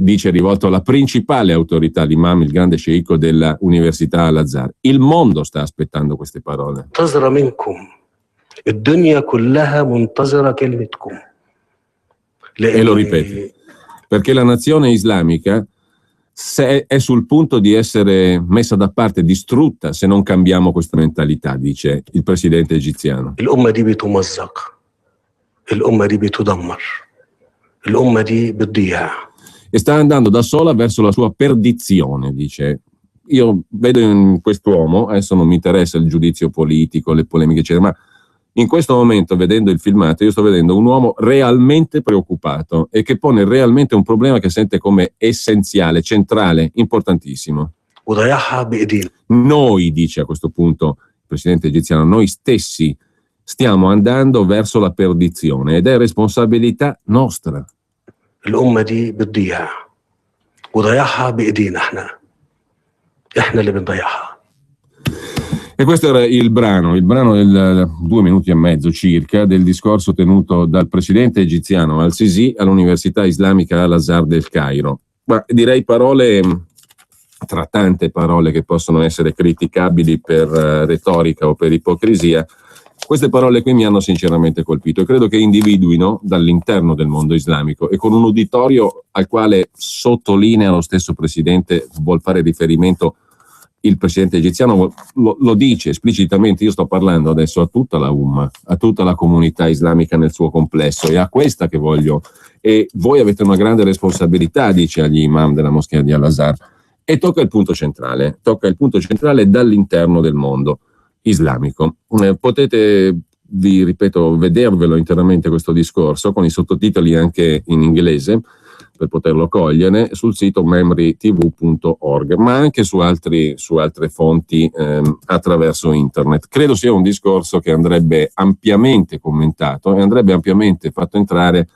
dice rivolto alla principale autorità, l'imam, il grande sceicco dell'università Al-Azhar. Il mondo sta aspettando queste parole. منتظرة منكم. الدنيا كلها منتظرة كلمتكم. E lo ripete, perché la nazione islamica è sul punto di essere messa da parte, distrutta, se non cambiamo questa mentalità, dice il presidente egiziano. الأمة دي بتمزق. الأمة دي بتدمر. الأمة دي بتضيع. E sta andando da sola verso la sua perdizione, dice. Io vedo in quest'uomo, adesso non mi interessa il giudizio politico, le polemiche, eccetera, ma in questo momento, vedendo il filmato, io sto vedendo un uomo realmente preoccupato e che pone realmente un problema che sente come essenziale, centrale, importantissimo. وضيعها بإيدينا. Noi, dice a questo punto il presidente egiziano, noi stessi stiamo andando verso la perdizione ed è responsabilità nostra. الأمة دي بتضيع. وضيعها بإيدينا احنا اللي بنضيعها. E questo era il brano del 2 minuti e mezzo circa del discorso tenuto dal presidente egiziano Al-Sisi all'Università Islamica Al-Azhar del Cairo. Ma direi parole, tra tante parole che possono essere criticabili per retorica o per ipocrisia, queste parole qui mi hanno sinceramente colpito e credo che individuino dall'interno del mondo islamico e con un uditorio al quale sottolinea lo stesso presidente, vuol fare riferimento il presidente egiziano, lo dice esplicitamente. Io sto parlando adesso a tutta la Umma, a tutta la comunità islamica nel suo complesso, e a questa che voglio, e voi avete una grande responsabilità, dice agli imam della moschea di Al-Azhar, e tocca il punto centrale dall'interno del mondo islamico. Potete, vi ripeto, vedervelo interamente questo discorso con i sottotitoli anche in inglese per poterlo cogliere sul sito memritv.org, ma anche su altre fonti attraverso internet. Credo sia un discorso che andrebbe ampiamente commentato e andrebbe ampiamente fatto entrare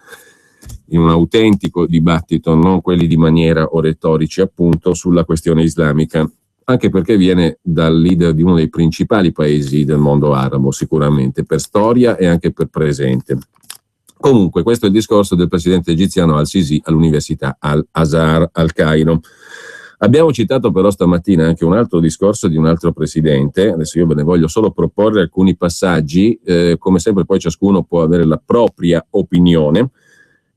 in un autentico dibattito, non quelli di maniera o retorici appunto, sulla questione islamica, anche perché viene dal leader di uno dei principali paesi del mondo arabo, sicuramente per storia e anche per presente. Comunque, questo è il discorso del presidente egiziano Al-Sisi all'Università Al-Azhar al Cairo. Abbiamo citato però stamattina anche un altro discorso di un altro presidente. Adesso io ve ne voglio solo proporre alcuni passaggi, come sempre poi ciascuno può avere la propria opinione,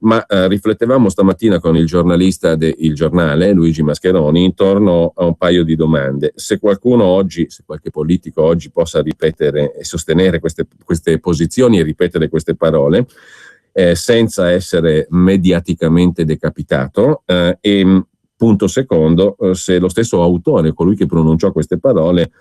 ma riflettevamo stamattina con il giornalista del Giornale, Luigi Mascheroni, intorno a un paio di domande. Se qualcuno oggi, se qualche politico oggi possa ripetere e sostenere queste posizioni e ripetere queste parole, senza essere mediaticamente decapitato, e punto secondo, se lo stesso autore, colui che pronunciò queste parole,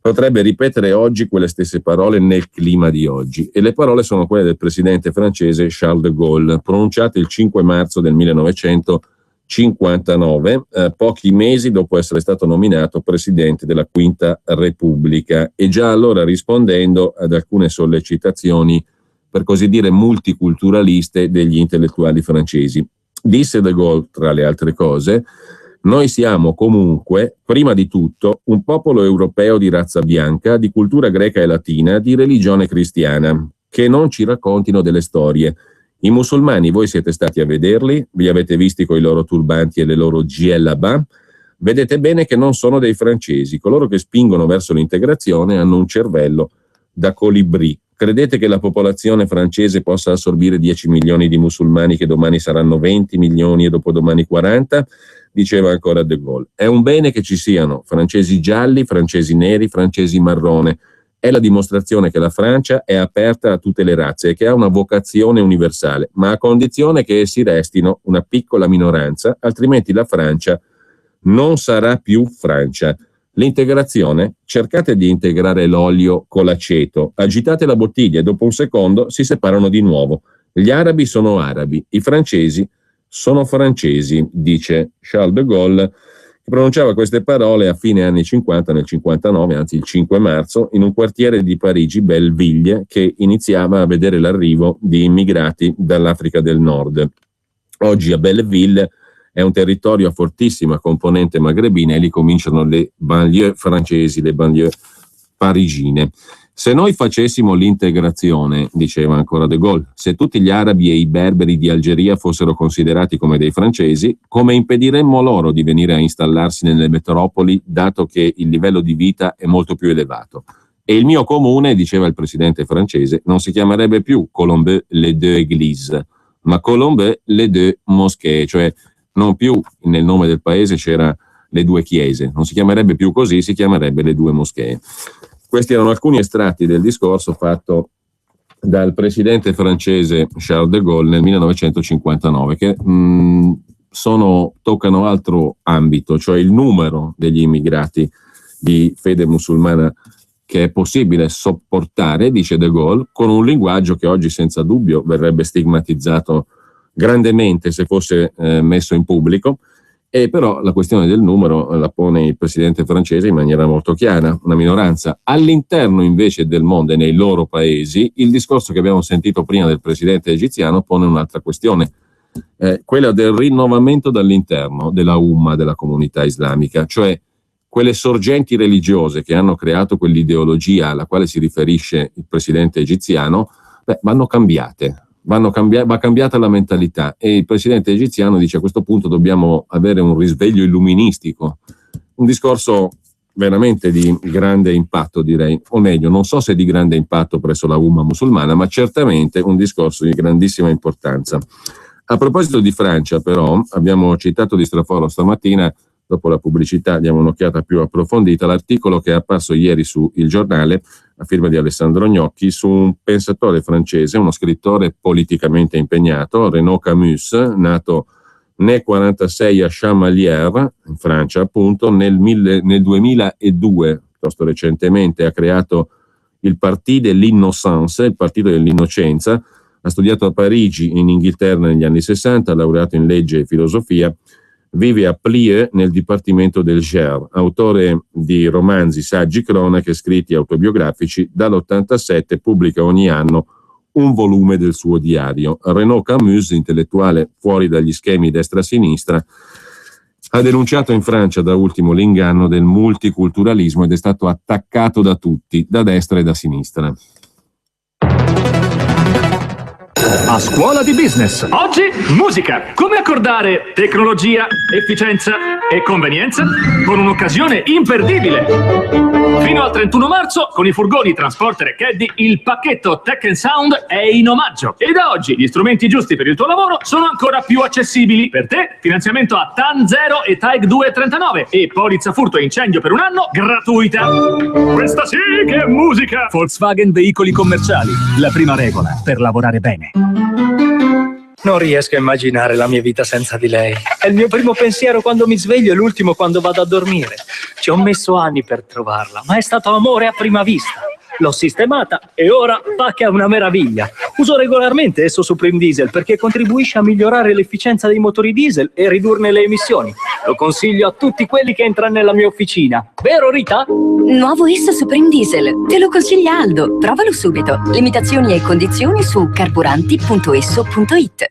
potrebbe ripetere oggi quelle stesse parole nel clima di oggi. E le parole sono quelle del presidente francese Charles de Gaulle, pronunciate il 5 marzo del 1959, pochi mesi dopo essere stato nominato presidente della Quinta Repubblica, e già allora rispondendo ad alcune sollecitazioni, per così dire, multiculturaliste degli intellettuali francesi. Disse de Gaulle, tra le altre cose: noi siamo comunque, prima di tutto, un popolo europeo di razza bianca, di cultura greca e latina, di religione cristiana, che non ci raccontino delle storie. I musulmani, voi siete stati a vederli, vi avete visti con i loro turbanti e le loro djellaba, vedete bene che non sono dei francesi. Coloro che spingono verso l'integrazione hanno un cervello da colibrì. Credete che la popolazione francese possa assorbire 10 milioni di musulmani, che domani saranno 20 milioni e dopodomani 40? Diceva ancora de Gaulle. È un bene che ci siano francesi gialli, francesi neri, francesi marrone. È la dimostrazione che la Francia è aperta a tutte le razze e che ha una vocazione universale, ma a condizione che essi restino una piccola minoranza, altrimenti la Francia non sarà più Francia. L'integrazione: cercate di integrare l'olio con l'aceto, agitate la bottiglia e dopo un secondo si separano di nuovo. Gli arabi sono arabi, i francesi sono francesi, dice Charles de Gaulle, che pronunciava queste parole a fine anni 50, nel 59, anzi il 5 marzo, in un quartiere di Parigi, Belleville, che iniziava a vedere l'arrivo di immigrati dall'Africa del Nord. Oggi a Belleville è un territorio a fortissima componente magrebina e lì cominciano le banlieue francesi, le banlieue parigine. Se noi facessimo l'integrazione, diceva ancora de Gaulle, se tutti gli arabi e i berberi di Algeria fossero considerati come dei francesi, come impediremmo loro di venire a installarsi nelle metropoli, dato che il livello di vita è molto più elevato? E il mio comune, diceva il presidente francese, non si chiamerebbe più Colombey-les-Deux-Églises, ma Colombey-les-Deux Mosquées, cioè non più nel nome del paese c'era le due chiese, non si chiamerebbe più così, si chiamerebbe le due moschee. Questi erano alcuni estratti del discorso fatto dal presidente francese Charles de Gaulle nel 1959, che toccano altro ambito, cioè il numero degli immigrati di fede musulmana che è possibile sopportare, dice de Gaulle, con un linguaggio che oggi senza dubbio verrebbe stigmatizzato grandemente se fosse messo in pubblico, e però la questione del numero la pone il presidente francese in maniera molto chiara, una minoranza. All'interno invece del mondo e nei loro paesi, il discorso che abbiamo sentito prima del presidente egiziano pone un'altra questione, quella del rinnovamento dall'interno della Umma, della comunità islamica, cioè quelle sorgenti religiose che hanno creato quell'ideologia alla quale si riferisce il presidente egiziano, vanno cambiate. va cambiata la mentalità, e il presidente egiziano dice: a questo punto dobbiamo avere un risveglio illuministico, un discorso veramente di grande impatto, direi, o meglio, non so se di grande impatto presso la Umma musulmana, ma certamente un discorso di grandissima importanza. A proposito di Francia, però, abbiamo citato di straforo stamattina, dopo la pubblicità diamo un'occhiata più approfondita, l'articolo che è apparso ieri su Il Giornale, a firma di Alessandro Gnocchi, su un pensatore francese, uno scrittore politicamente impegnato, Renaud Camus, nato nel 1946 a Chamalières, in Francia appunto, nel 2002, piuttosto recentemente, ha creato il Parti de l'Innocence, il partito dell'innocenza, ha studiato a Parigi, in Inghilterra negli anni 60, laureato in legge e filosofia, vive a Plieux nel dipartimento del Gers, autore di romanzi, saggi, cronache, scritti autobiografici. Dall'87 pubblica ogni anno un volume del suo diario. Renaud Camus, intellettuale fuori dagli schemi destra-sinistra, ha denunciato in Francia da ultimo l'inganno del multiculturalismo ed è stato attaccato da tutti, da destra e da sinistra. A scuola di business. Oggi musica. Come accordare tecnologia, efficienza e convenienza con un'occasione imperdibile. Fino al 31 marzo con i furgoni Transporter e Caddy il pacchetto Tech & Sound è in omaggio. E da oggi gli strumenti giusti per il tuo lavoro sono ancora più accessibili. Per te finanziamento a TAN 0 e TAEG 2,39 e polizza furto e incendio per un anno gratuita. Questa sì che è musica. Volkswagen Veicoli Commerciali. La prima regola per lavorare bene. Non riesco a immaginare la mia vita senza di lei. È il mio primo pensiero quando mi sveglio e l'ultimo quando vado a dormire. Ci ho messo anni per trovarla, ma è stato amore a prima vista. L'ho sistemata e ora fa che è una meraviglia. Uso regolarmente esso Supreme Diesel perché contribuisce a migliorare l'efficienza dei motori diesel e ridurne le emissioni. Lo consiglio a tutti quelli che entrano nella mia officina. Vero, Rita? Nuovo esso Supreme Diesel. Te lo consiglia Aldo. Provalo subito. Limitazioni e condizioni su carburanti.esso.it.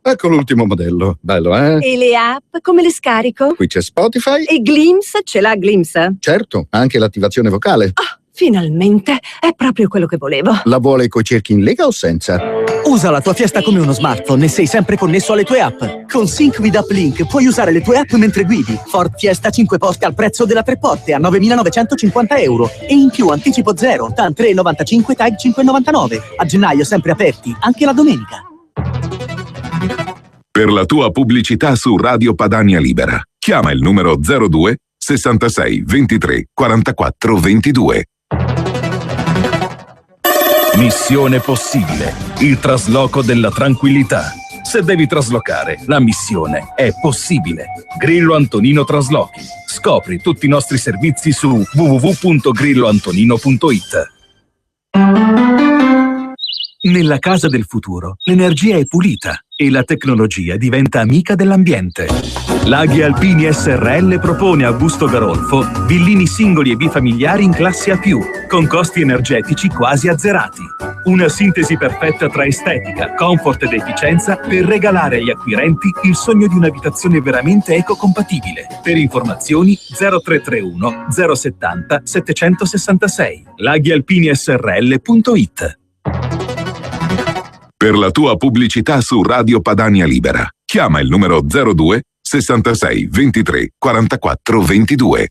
Ecco l'ultimo modello. Bello, eh? E le app, come le scarico? Qui c'è Spotify. E Glimpse? Ce l'ha Glimpse? Certo, anche l'attivazione vocale. Ah, finalmente! È proprio quello che volevo. La vuole coi cerchi in lega o senza? Usa la tua Fiesta come uno smartphone e sei sempre connesso alle tue app. Con Sync with Uplink puoi usare le tue app mentre guidi. Ford Fiesta 5 poste al prezzo della 3 porte a 9.950 euro. E in più anticipo 0, TAN 3,95, TAG 5,99. A gennaio sempre aperti, anche la domenica. Per la tua pubblicità su Radio Padania Libera, chiama il numero 02 66 23 44 22. Missione possibile, il trasloco della tranquillità. Se devi traslocare, la missione è possibile. Grillo Antonino Traslochi. Scopri tutti i nostri servizi su www.grilloantonino.it. Nella casa del futuro l'energia è pulita e la tecnologia diventa amica dell'ambiente. Laghi Alpini SRL propone a Busto Garolfo villini singoli e bifamiliari in classe A+, con costi energetici quasi azzerati. Una sintesi perfetta tra estetica, comfort ed efficienza per regalare agli acquirenti il sogno di un'abitazione veramente ecocompatibile. Per informazioni 0331 070 766 laghialpinisrl.it. Per la tua pubblicità su Radio Padania Libera, chiama il numero 02 66 23 44 22.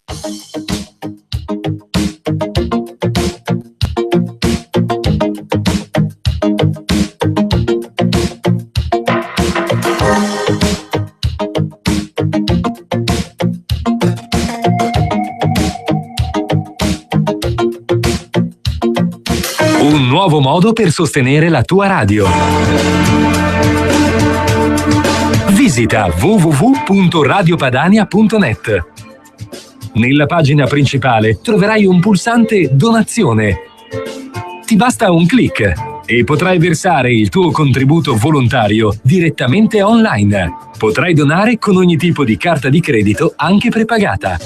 Un nuovo modo per sostenere la tua radio. Visita www.radiopadania.net. Nella pagina principale troverai un pulsante Donazione. Ti basta un clic e potrai versare il tuo contributo volontario direttamente online. Potrai donare con ogni tipo di carta di credito, anche prepagata.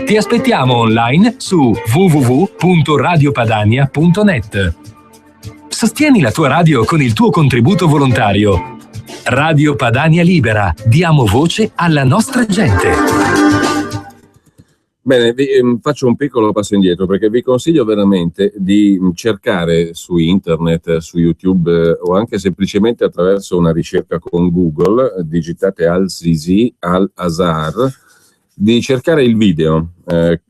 Ti aspettiamo online su www.radiopadania.net. Sostieni la tua radio con il tuo contributo volontario. Radio Padania Libera, diamo voce alla nostra gente. Bene, faccio un piccolo passo indietro perché vi consiglio veramente di cercare su internet, su YouTube o anche semplicemente attraverso una ricerca con Google, digitate Al-Sisi, Al-Azhar, di cercare il video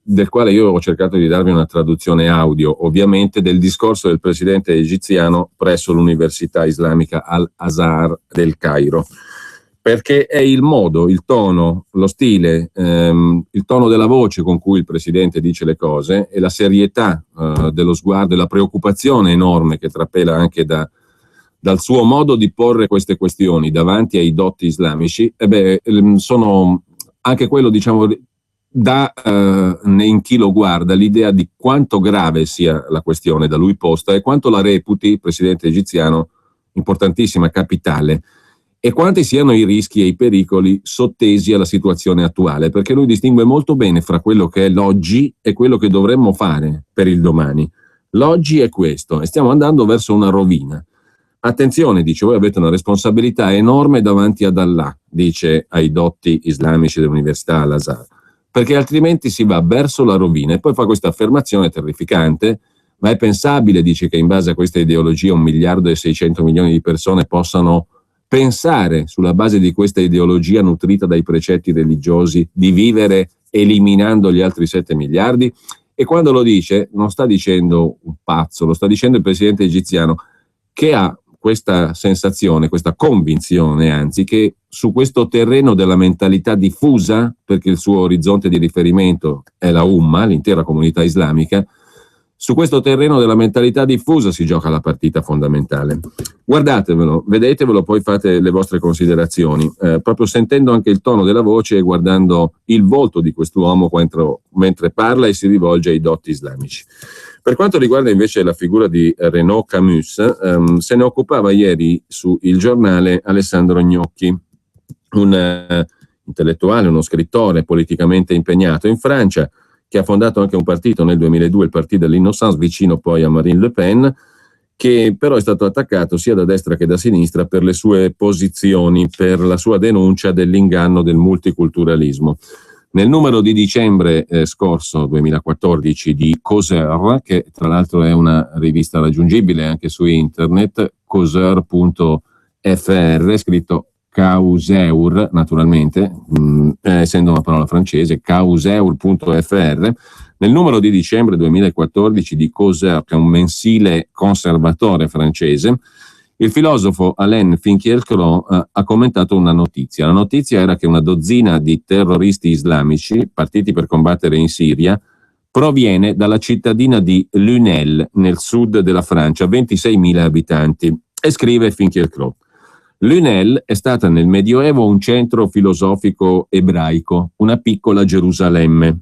del quale io ho cercato di darvi una traduzione audio, ovviamente, del discorso del presidente egiziano presso l'Università Islamica Al-Azhar del Cairo. Perché è il modo, il tono, lo stile, il tono della voce con cui il presidente dice le cose e la serietà dello sguardo e la preoccupazione enorme che trapela anche dal suo modo di porre queste questioni davanti ai dotti islamici, sono anche quello, diciamo, dà in chi lo guarda l'idea di quanto grave sia la questione da lui posta e quanto la reputi il presidente egiziano importantissima, capitale, e quanti siano i rischi e i pericoli sottesi alla situazione attuale, perché lui distingue molto bene fra quello che è l'oggi e quello che dovremmo fare per il domani. L'oggi è questo, e stiamo andando verso una rovina. Attenzione, dice, voi avete una responsabilità enorme davanti ad Allah, dice ai dotti islamici dell'Università Al-Azhar, perché altrimenti si va verso la rovina. E poi fa questa affermazione terrificante: ma è pensabile, dice, che in base a questa ideologia 1.600.000.000 di persone possano pensare, sulla base di questa ideologia nutrita dai precetti religiosi, di vivere eliminando gli altri 7 miliardi? E quando lo dice, non sta dicendo un pazzo, lo sta dicendo il presidente egiziano, che ha questa sensazione, questa convinzione, anzi, che su questo terreno della mentalità diffusa, perché il suo orizzonte di riferimento è la Umma, l'intera comunità islamica, su questo terreno della mentalità diffusa si gioca la partita fondamentale. Guardatevelo, vedetevelo, poi fate le vostre considerazioni, proprio sentendo anche il tono della voce e guardando il volto di quest'uomo mentre parla e si rivolge ai dotti islamici. Per quanto riguarda invece la figura di Renaud Camus, se ne occupava ieri su Il Giornale Alessandro Gnocchi, un intellettuale, uno scrittore politicamente impegnato in Francia, che ha fondato anche un partito nel 2002, il Parti de l'Innocence, vicino poi a Marine Le Pen, che però è stato attaccato sia da destra che da sinistra per le sue posizioni, per la sua denuncia dell'inganno del multiculturalismo. Nel numero di dicembre scorso, 2014, di Causeur, che tra l'altro è una rivista raggiungibile anche su internet, causeur.fr, scritto Causeur, naturalmente, essendo una parola francese, causeur.fr, nel numero di dicembre 2014 di Causeur, che è un mensile conservatore francese, il filosofo Alain Finkielkraut ha commentato una notizia. La notizia era che una dozzina di terroristi islamici, partiti per combattere in Siria, proviene dalla cittadina di Lunel, nel sud della Francia, 26.000 abitanti. E scrive Finkielkraut: Lunel è stata nel Medioevo un centro filosofico ebraico, una piccola Gerusalemme.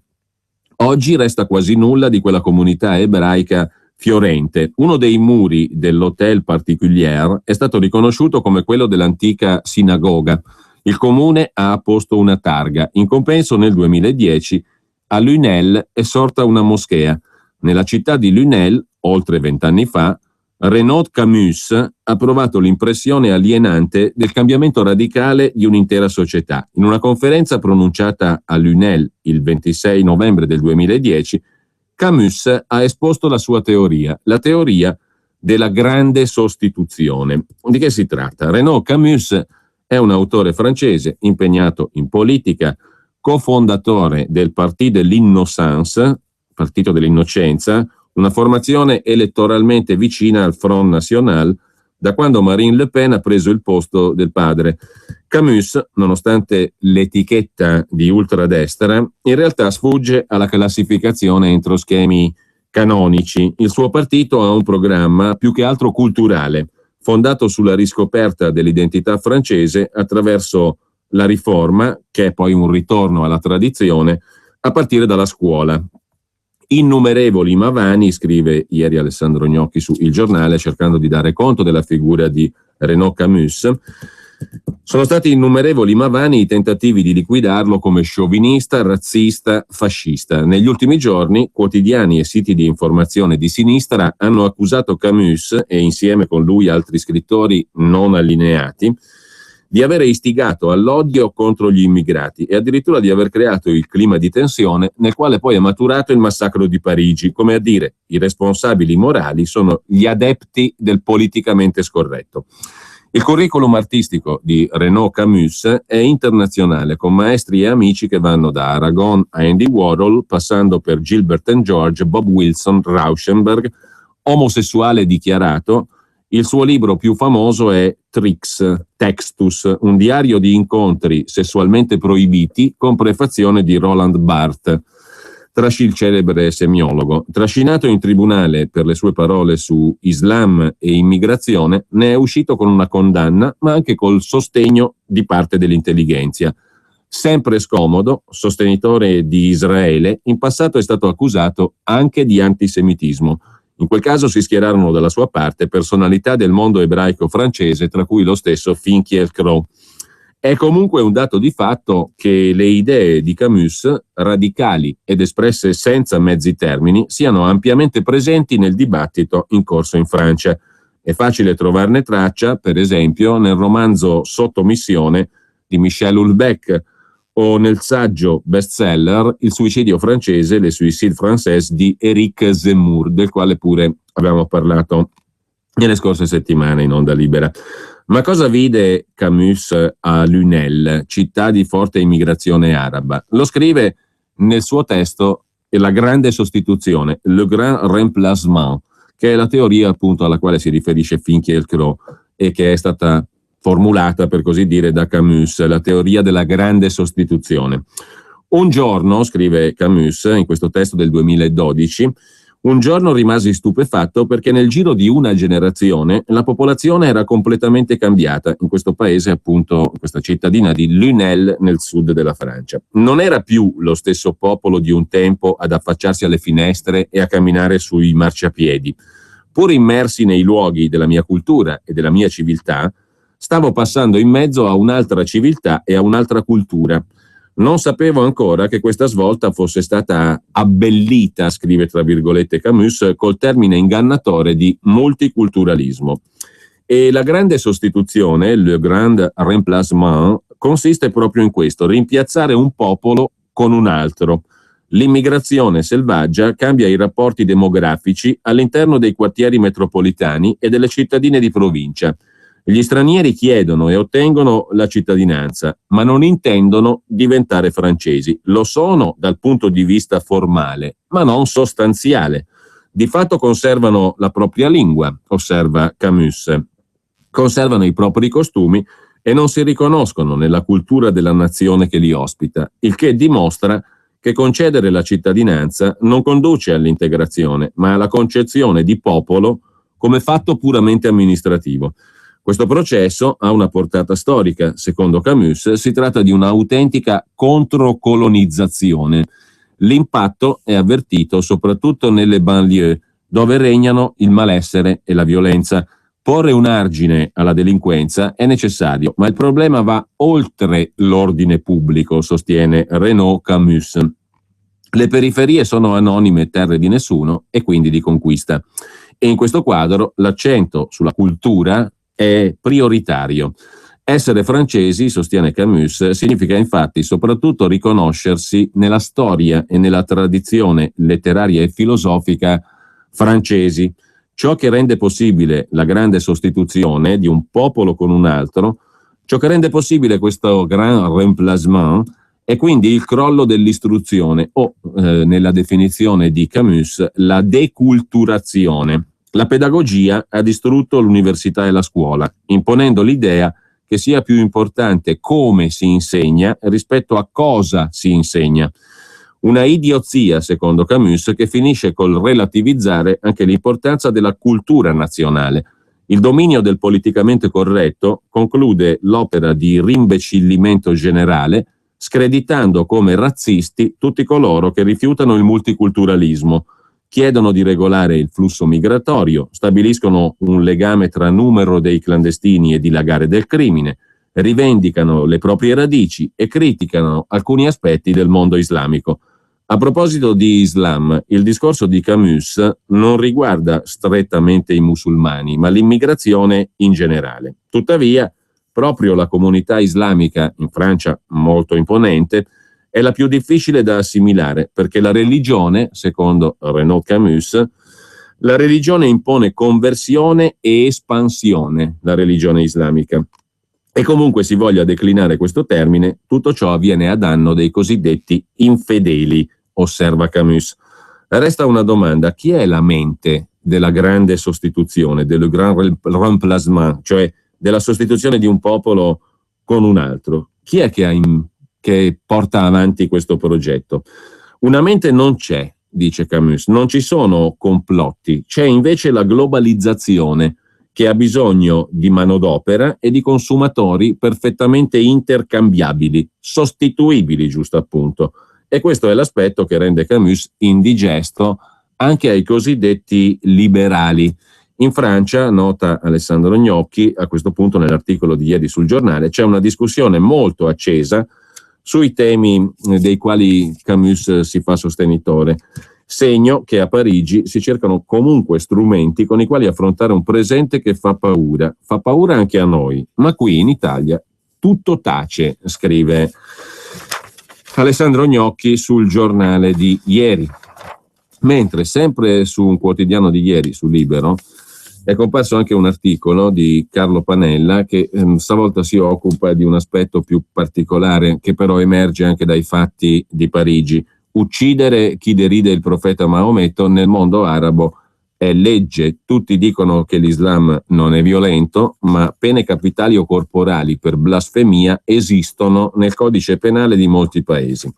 Oggi resta quasi nulla di quella comunità ebraica fiorente. Uno dei muri dell'Hôtel Particulier è stato riconosciuto come quello dell'antica sinagoga. Il comune ha apposto una targa. In compenso, nel 2010 a Lunel è sorta una moschea. Nella città di Lunel, oltre 20 anni fa, Renaud Camus ha provato l'impressione alienante del cambiamento radicale di un'intera società. In una conferenza pronunciata a Lunel il 26 novembre del 2010, Camus ha esposto la sua teoria, la teoria della grande sostituzione. Di che si tratta? Renaud Camus è un autore francese impegnato in politica, cofondatore del Parti de l'Innocence, Partito dell'Innocenza, una formazione elettoralmente vicina al Front National da quando Marine Le Pen ha preso il posto del padre. Camus, nonostante l'etichetta di ultradestra, in realtà sfugge alla classificazione entro schemi canonici. Il suo partito ha un programma più che altro culturale, fondato sulla riscoperta dell'identità francese attraverso la riforma, che è poi un ritorno alla tradizione, a partire dalla scuola. Innumerevoli ma vani, scrive ieri Alessandro Gnocchi su Il Giornale, cercando di dare conto della figura di Renaud Camus. Sono stati innumerevoli ma vani i tentativi di liquidarlo come sciovinista, razzista, fascista. Negli ultimi giorni, quotidiani e siti di informazione di sinistra hanno accusato Camus, e insieme con lui altri scrittori non allineati, di avere istigato all'odio contro gli immigrati e addirittura di aver creato il clima di tensione nel quale poi è maturato il massacro di Parigi, come a dire, i responsabili morali sono gli adepti del politicamente scorretto. Il curriculum artistico di Renaud Camus è internazionale, con maestri e amici che vanno da Aragon a Andy Warhol, passando per Gilbert and George, Bob Wilson, Rauschenberg, omosessuale dichiarato. Il suo libro più famoso è Textus, un diario di incontri sessualmente proibiti con prefazione di Roland Barthes, il celebre semiologo. Trascinato in tribunale per le sue parole su Islam e immigrazione, ne è uscito con una condanna, ma anche col sostegno di parte dell'intellighenzia. Sempre scomodo, sostenitore di Israele, in passato è stato accusato anche di antisemitismo. In quel caso si schierarono dalla sua parte personalità del mondo ebraico francese, tra cui lo stesso Finkielkraut. È comunque un dato di fatto che le idee di Camus, radicali ed espresse senza mezzi termini, siano ampiamente presenti nel dibattito in corso in Francia. È facile trovarne traccia, per esempio, nel romanzo Sottomissione di Michel Houellebecq o nel saggio bestseller Il suicidio francese, Le suicide françaises di Éric Zemmour, del quale pure avevamo parlato nelle scorse settimane in Onda Libera. Ma cosa vide Camus a Lunel, città di forte immigrazione araba? Lo scrive nel suo testo La grande sostituzione, Le grand remplacement, che è la teoria appunto alla quale si riferisce Finkielkraut e che è stata formulata, per così dire, da Camus, la teoria della grande sostituzione. Un giorno, scrive Camus in questo testo del 2012, un giorno rimasi stupefatto perché nel giro di una generazione la popolazione era completamente cambiata in questo paese, appunto, questa cittadina di Lunel nel sud della Francia. Non era più lo stesso popolo di un tempo ad affacciarsi alle finestre e a camminare sui marciapiedi. Pur immersi nei luoghi della mia cultura e della mia civiltà, stavo passando in mezzo a un'altra civiltà e a un'altra cultura. Non sapevo ancora che questa svolta fosse stata abbellita, scrive tra virgolette Camus, col termine ingannatore di multiculturalismo. E la grande sostituzione, le grand remplacement, consiste proprio in questo, rimpiazzare un popolo con un altro. L'immigrazione selvaggia cambia i rapporti demografici all'interno dei quartieri metropolitani e delle cittadine di provincia. Gli stranieri chiedono e ottengono la cittadinanza, ma non intendono diventare francesi. Lo sono dal punto di vista formale, ma non sostanziale. Di fatto conservano la propria lingua, osserva Camus, conservano i propri costumi e non si riconoscono nella cultura della nazione che li ospita, il che dimostra che concedere la cittadinanza non conduce all'integrazione, ma alla concezione di popolo come fatto puramente amministrativo. Questo processo ha una portata storica. Secondo Camus si tratta di un'autentica controcolonizzazione. L'impatto è avvertito soprattutto nelle banlieue, dove regnano il malessere e la violenza. Porre un argine alla delinquenza è necessario, ma il problema va oltre l'ordine pubblico, sostiene Renaud Camus. Le periferie sono anonime terre di nessuno e quindi di conquista. E in questo quadro l'accento sulla cultura è prioritario. Essere francesi, sostiene Camus, significa infatti soprattutto riconoscersi nella storia e nella tradizione letteraria e filosofica francesi. Ciò che rende possibile la grande sostituzione di un popolo con un altro, ciò che rende possibile questo grand remplacement, è quindi il crollo dell'istruzione o, nella definizione di Camus, la deculturazione. La pedagogia ha distrutto l'università e la scuola, imponendo l'idea che sia più importante come si insegna rispetto a cosa si insegna. Una idiozia, secondo Camus, che finisce col relativizzare anche l'importanza della cultura nazionale. Il dominio del politicamente corretto conclude l'opera di rimbecillimento generale, screditando come razzisti tutti coloro che rifiutano il multiculturalismo, chiedono di regolare il flusso migratorio, stabiliscono un legame tra numero dei clandestini e dilagare del crimine, rivendicano le proprie radici e criticano alcuni aspetti del mondo islamico. A proposito di Islam, il discorso di Camus non riguarda strettamente i musulmani, ma l'immigrazione in generale. Tuttavia, proprio la comunità islamica, in Francia molto imponente, è la più difficile da assimilare, perché la religione, secondo Renaud Camus, la religione impone conversione e espansione, la religione islamica. E comunque si voglia declinare questo termine, tutto ciò avviene a danno dei cosiddetti infedeli, osserva Camus. Resta una domanda: chi è la mente della grande sostituzione, del grand remplacement, cioè della sostituzione di un popolo con un altro? Chi è che porta avanti questo progetto? Una mente non c'è, dice Camus, non ci sono complotti, c'è invece la globalizzazione, che ha bisogno di manodopera e di consumatori perfettamente intercambiabili, sostituibili, giusto appunto. E questo è l'aspetto che rende Camus indigesto anche ai cosiddetti liberali. In Francia, nota Alessandro Gnocchi, a questo punto nell'articolo di ieri sul giornale, c'è una discussione molto accesa sui temi dei quali Camus si fa sostenitore. Segno che a Parigi si cercano comunque strumenti con i quali affrontare un presente che fa paura anche a noi, ma qui in Italia tutto tace, scrive Alessandro Gnocchi sul giornale di ieri. Mentre sempre su un quotidiano di ieri, su Libero, è comparso anche un articolo di Carlo Panella che stavolta si occupa di un aspetto più particolare che però emerge anche dai fatti di Parigi. Uccidere chi deride il profeta Maometto nel mondo arabo è legge. Tutti dicono che l'Islam non è violento, ma pene capitali o corporali per blasfemia esistono nel codice penale di molti paesi.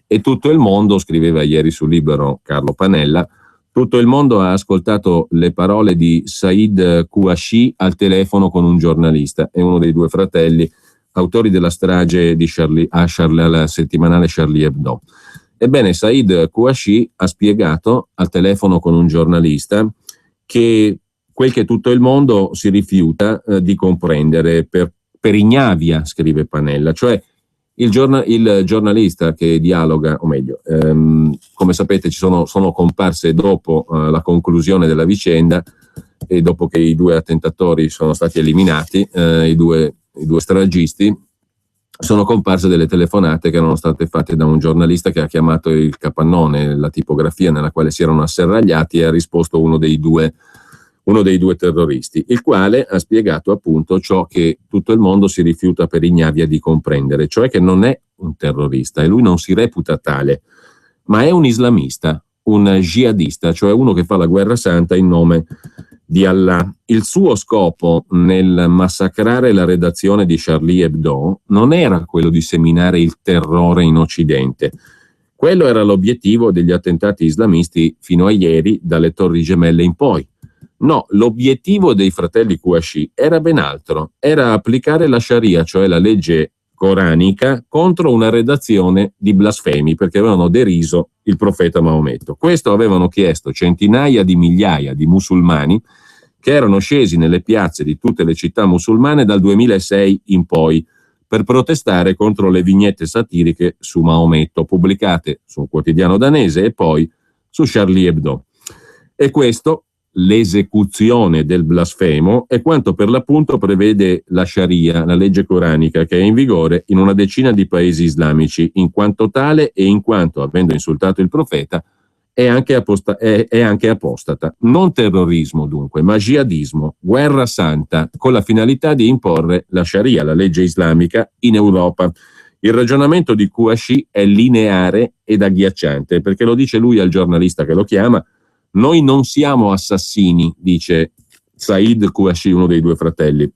E tutto il mondo, scriveva ieri su Libero Carlo Panella, tutto il mondo ha ascoltato le parole di Said Kouachi al telefono con un giornalista e uno dei due fratelli, autori della strage di al settimanale Charlie Hebdo. Ebbene, Said Kouachi ha spiegato al telefono con un giornalista che quel che tutto il mondo si rifiuta di comprendere per ignavia, scrive Panella, cioè il giornalista che dialoga, o meglio, come sapete sono comparse dopo la conclusione della vicenda e dopo che i due attentatori sono stati eliminati, i due stragisti, sono comparse delle telefonate che erano state fatte da un giornalista che ha chiamato il capannone, la tipografia nella quale si erano asserragliati, e ha risposto uno dei due terroristi, il quale ha spiegato appunto ciò che tutto il mondo si rifiuta per ignavia di comprendere, cioè che non è un terrorista e lui non si reputa tale, ma è un islamista, un jihadista, cioè uno che fa la guerra santa in nome di Allah. Il suo scopo nel massacrare la redazione di Charlie Hebdo non era quello di seminare il terrore in Occidente. Quello era l'obiettivo degli attentati islamisti fino a ieri, dalle Torri Gemelle in poi. No, l'obiettivo dei fratelli Kouachi era ben altro, era applicare la Sharia, cioè la legge coranica, contro una redazione di blasfemi, perché avevano deriso il profeta Maometto. Questo avevano chiesto centinaia di migliaia di musulmani che erano scesi nelle piazze di tutte le città musulmane dal 2006 in poi per protestare contro le vignette satiriche su Maometto, pubblicate su un quotidiano danese e poi su Charlie Hebdo. E questo, l'esecuzione del blasfemo, è quanto per l'appunto prevede la Sharia, la legge coranica, che è in vigore in una decina di paesi islamici, in quanto tale e in quanto, avendo insultato il profeta, è anche apostata. Non terrorismo dunque, ma jihadismo, guerra santa, con la finalità di imporre la Sharia, la legge islamica, in Europa. Il ragionamento di Kouachi è lineare ed agghiacciante, perché lo dice lui al giornalista che lo chiama. Noi non siamo assassini, dice Said Kouachi, uno dei due fratelli.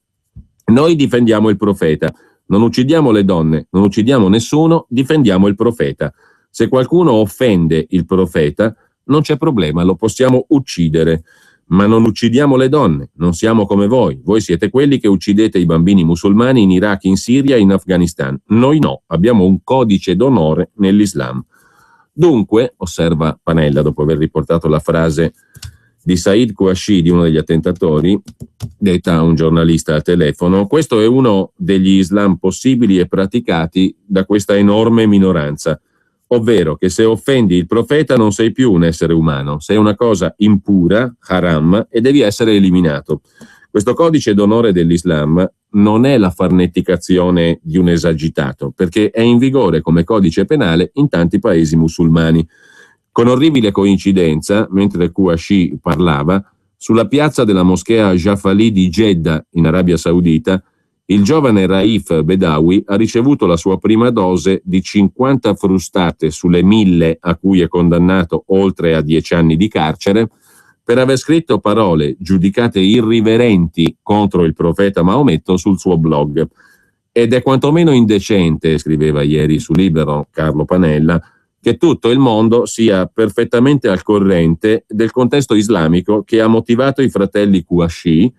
Noi difendiamo il profeta, non uccidiamo le donne, non uccidiamo nessuno, difendiamo il profeta. Se qualcuno offende il profeta, non c'è problema, lo possiamo uccidere, ma non uccidiamo le donne, non siamo come voi. Voi siete quelli che uccidete i bambini musulmani in Iraq, in Siria e in Afghanistan. Noi no, abbiamo un codice d'onore nell'Islam. Dunque, osserva Panella, dopo aver riportato la frase di Said Kouachi, di uno degli attentatori, detta a un giornalista al telefono, questo è uno degli Islam possibili e praticati da questa enorme minoranza, ovvero che se offendi il profeta non sei più un essere umano, sei una cosa impura, haram, e devi essere eliminato. Questo codice d'onore dell'Islam non è la farneticazione di un esagitato, perché è in vigore come codice penale in tanti paesi musulmani. Con orribile coincidenza, mentre Kouachi parlava, sulla piazza della moschea Jafali di Jeddah, in Arabia Saudita, il giovane Raif Bedawi ha ricevuto la sua prima dose di 50 frustate sulle 1000 a cui è condannato, oltre a 10 anni di carcere, per aver scritto parole giudicate irriverenti contro il profeta Maometto sul suo blog. Ed è quantomeno indecente, scriveva ieri su Libero Carlo Panella, che tutto il mondo sia perfettamente al corrente del contesto islamico che ha motivato i fratelli Kouachi,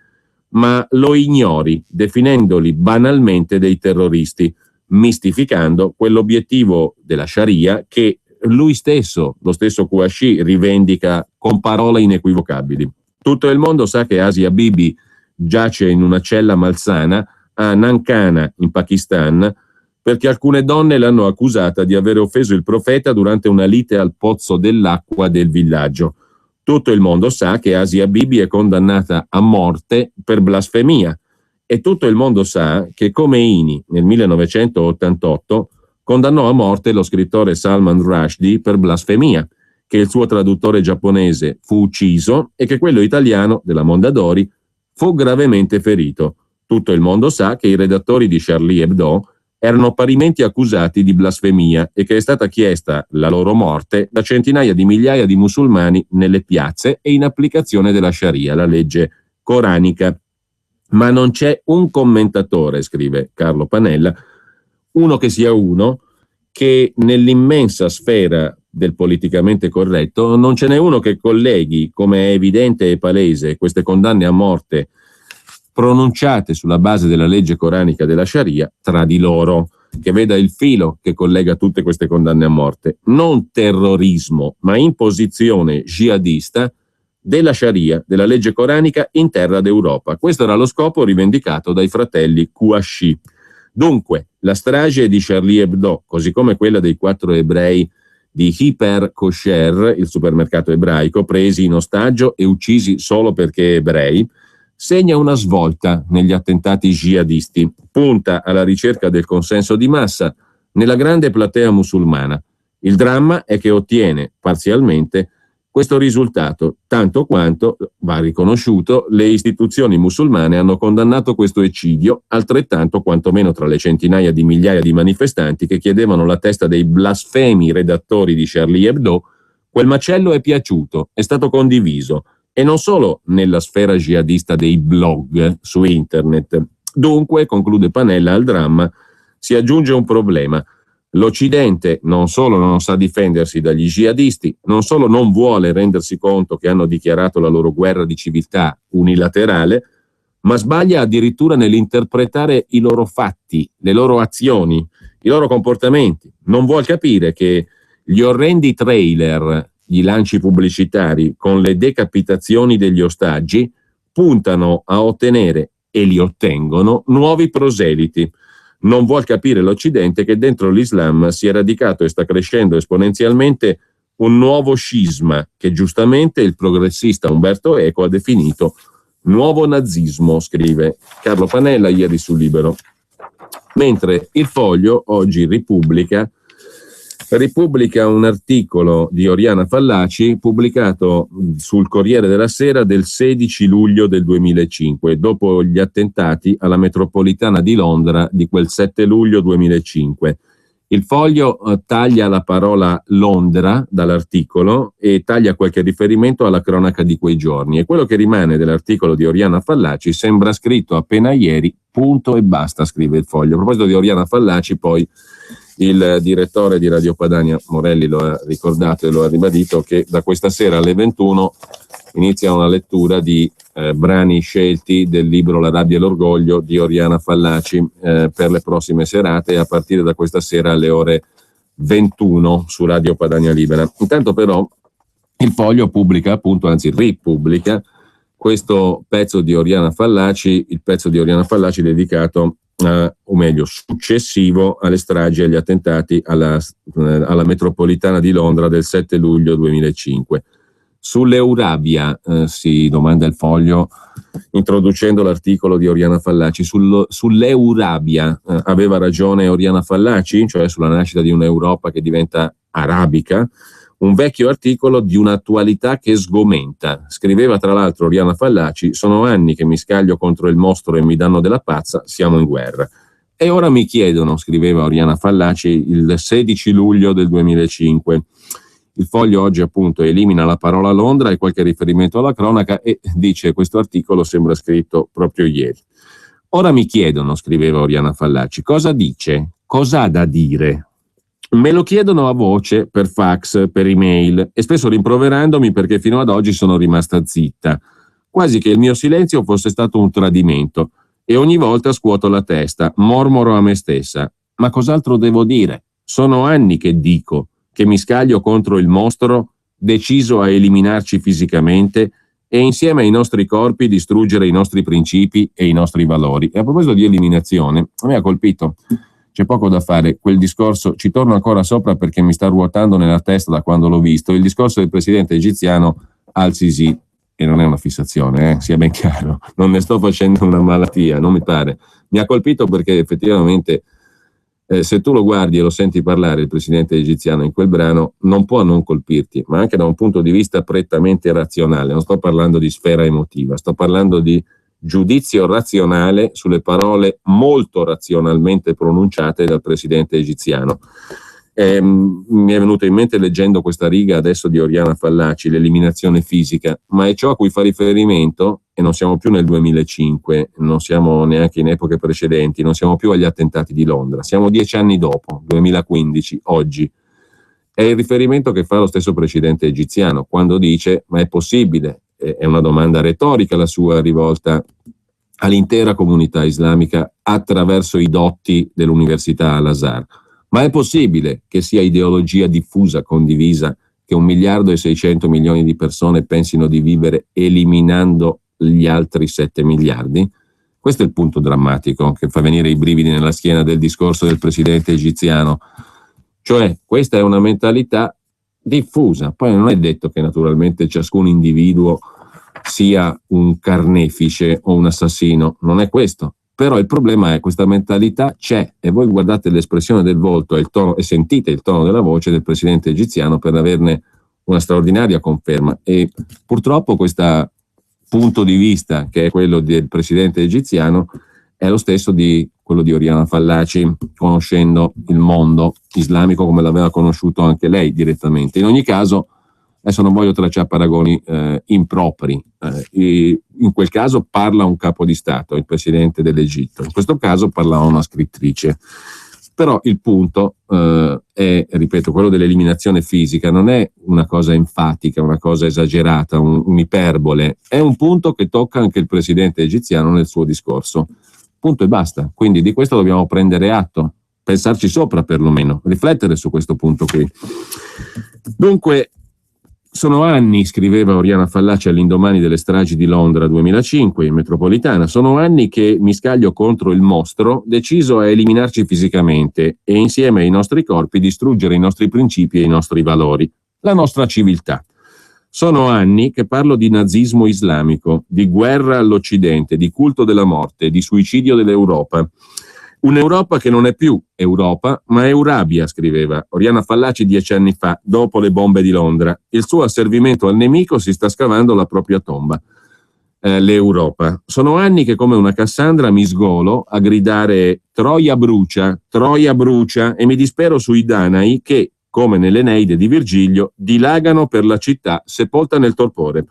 ma lo ignori, definendoli banalmente dei terroristi, mistificando quell'obiettivo della Sharia che lui stesso, lo stesso Kouachi, rivendica con parole inequivocabili. Tutto il mondo sa che Asia Bibi giace in una cella malsana a Nankana, in Pakistan, perché alcune donne l'hanno accusata di aver offeso il profeta durante una lite al pozzo dell'acqua del villaggio. Tutto il mondo sa che Asia Bibi è condannata a morte per blasfemia e tutto il mondo sa che Khomeini nel 1988 condannò a morte lo scrittore Salman Rushdie per blasfemia, che il suo traduttore giapponese fu ucciso e che quello italiano della Mondadori fu gravemente ferito. Tutto il mondo sa che i redattori di Charlie Hebdo erano parimenti accusati di blasfemia e che è stata chiesta la loro morte da centinaia di migliaia di musulmani nelle piazze e in applicazione della Sharia, la legge coranica. Ma non c'è un commentatore, scrive Carlo Panella, uno che sia uno, che nell'immensa sfera del politicamente corretto non ce n'è uno che colleghi, come è evidente e palese, queste condanne a morte pronunciate sulla base della legge coranica della Sharia tra di loro, che veda il filo che collega tutte queste condanne a morte. Non terrorismo, ma imposizione jihadista della Sharia, della legge coranica in terra d'Europa. Questo era lo scopo rivendicato dai fratelli Kouachi. Dunque, la strage di Charlie Hebdo, così come quella dei 4 ebrei di Hyper Kosher, il supermercato ebraico, presi in ostaggio e uccisi solo perché ebrei, segna una svolta negli attentati jihadisti, punta alla ricerca del consenso di massa nella grande platea musulmana. Il dramma è che ottiene parzialmente questo risultato, tanto quanto, va riconosciuto, le istituzioni musulmane hanno condannato questo eccidio, altrettanto quantomeno tra le centinaia di migliaia di manifestanti che chiedevano la testa dei blasfemi redattori di Charlie Hebdo. Quel macello è piaciuto, è stato condiviso, e non solo nella sfera jihadista dei blog su internet. Dunque, conclude Panella, al dramma si aggiunge un problema. L'Occidente non solo non sa difendersi dagli jihadisti, non solo non vuole rendersi conto che hanno dichiarato la loro guerra di civiltà unilaterale, ma sbaglia addirittura nell'interpretare i loro fatti, le loro azioni, i loro comportamenti. Non vuol capire che gli orrendi trailer, gli lanci pubblicitari con le decapitazioni degli ostaggi puntano a ottenere, e li ottengono, nuovi proseliti. Non vuol capire l'Occidente che dentro l'Islam si è radicato e sta crescendo esponenzialmente un nuovo scisma che giustamente il progressista Umberto Eco ha definito nuovo nazismo, scrive Carlo Panella ieri su Libero. Mentre il Foglio oggi ripubblica un articolo di Oriana Fallaci pubblicato sul Corriere della Sera del 16 luglio del 2005, dopo gli attentati alla metropolitana di Londra di quel 7 luglio 2005. Il Foglio taglia la parola Londra dall'articolo e taglia qualche riferimento alla cronaca di quei giorni, e quello che rimane dell'articolo di Oriana Fallaci sembra scritto appena ieri, punto e basta, scrive il Foglio. A proposito di Oriana Fallaci, poi il direttore di Radio Padania, Morelli, lo ha ricordato e lo ha ribadito, che da questa sera alle 21 inizia una lettura di brani scelti del libro La rabbia e l'orgoglio di Oriana Fallaci per le prossime serate, a partire da questa sera alle ore 21 su Radio Padania Libera. Intanto però il Foglio pubblica, appunto, anzi ripubblica questo pezzo di Oriana Fallaci, il pezzo di Oriana Fallaci dedicato o meglio successivo alle stragi e agli attentati alla metropolitana di Londra del 7 luglio 2005. Sull'Eurabia, si domanda il Foglio, introducendo l'articolo di Oriana Fallaci. Sull'Eurabia aveva ragione Oriana Fallaci, cioè sulla nascita di un'Europa che diventa arabica? Un vecchio articolo di un'attualità che sgomenta. Scriveva tra l'altro Oriana Fallaci: sono anni che mi scaglio contro il mostro e mi danno della pazza, siamo in guerra. E ora mi chiedono, scriveva Oriana Fallaci il 16 luglio del 2005. Il Foglio oggi appunto elimina la parola Londra e qualche riferimento alla cronaca e dice: questo articolo sembra scritto proprio ieri. Ora mi chiedono, scriveva Oriana Fallaci, cosa dice? Cosa ha da dire? Me lo chiedono a voce, per fax, per email e spesso rimproverandomi perché fino ad oggi sono rimasta zitta, quasi che il mio silenzio fosse stato un tradimento, e ogni volta scuoto la testa, mormoro a me stessa: ma cos'altro devo dire? Sono anni che dico che mi scaglio contro il mostro, deciso a eliminarci fisicamente e insieme ai nostri corpi distruggere i nostri principi e i nostri valori. E a proposito di eliminazione, a me ha colpito, c'è poco da fare, quel discorso, ci torno ancora sopra perché mi sta ruotando nella testa da quando l'ho visto, il discorso del presidente egiziano al-Sisi, e non è una fissazione, sia ben chiaro, non ne sto facendo una malattia, non mi pare. Mi ha colpito perché effettivamente se tu lo guardi e lo senti parlare il presidente egiziano in quel brano, non può non colpirti, ma anche da un punto di vista prettamente razionale. Non sto parlando di sfera emotiva, sto parlando di giudizio razionale sulle parole molto razionalmente pronunciate dal presidente egiziano. Mi è venuto in mente leggendo questa riga adesso di Oriana Fallaci, l'eliminazione fisica, ma è ciò a cui fa riferimento, e non siamo più nel 2005, non siamo neanche in epoche precedenti, non siamo più agli attentati di Londra, siamo 10 anni dopo, 2015, oggi. È il riferimento che fa lo stesso presidente egiziano quando dice: ma è possibile? È una domanda retorica la sua, rivolta all'intera comunità islamica attraverso i dotti dell'Università Al-Azhar. Ma è possibile che sia ideologia diffusa, condivisa, che 1,6 miliardi di persone pensino di vivere eliminando gli altri 7 miliardi? Questo è il punto drammatico che fa venire i brividi nella schiena del discorso del presidente egiziano. Cioè, questa è una mentalità diffusa. Poi non è detto che naturalmente ciascun individuo sia un carnefice o un assassino, non è questo. Però il problema è questa mentalità c'è, e voi guardate l'espressione del volto e il tono, e sentite il tono della voce del presidente egiziano per averne una straordinaria conferma. E purtroppo questo punto di vista, che è quello del presidente egiziano, è lo stesso di quello di Oriana Fallaci, conoscendo il mondo islamico come l'aveva conosciuto anche lei direttamente. In ogni caso, adesso non voglio tracciare paragoni impropri, in quel caso parla un capo di Stato, il presidente dell'Egitto, in questo caso parla una scrittrice. Però il punto è, ripeto, quello dell'eliminazione fisica, non è una cosa enfatica, una cosa esagerata, un'iperbole, è un punto che tocca anche il presidente egiziano nel suo discorso. Punto e basta. Quindi di questo dobbiamo prendere atto, pensarci sopra perlomeno, riflettere su questo punto qui. Dunque, sono anni, scriveva Oriana Fallaci all'indomani delle stragi di Londra 2005 in metropolitana, sono anni che mi scaglio contro il mostro deciso a eliminarci fisicamente e insieme ai nostri corpi distruggere i nostri principi e i nostri valori, la nostra civiltà. Sono anni che parlo di nazismo islamico, di guerra all'Occidente, di culto della morte, di suicidio dell'Europa. Un'Europa che non è più Europa, ma Eurabia, scriveva Oriana Fallaci 10 anni fa, dopo le bombe di Londra. Il suo asservimento al nemico si sta scavando la propria tomba. L'Europa. Sono anni che come una Cassandra mi sgolo a gridare Troia brucia, e mi dispero sui Danai che, come nell'Eneide di Virgilio, dilagano per la città sepolta nel torpore,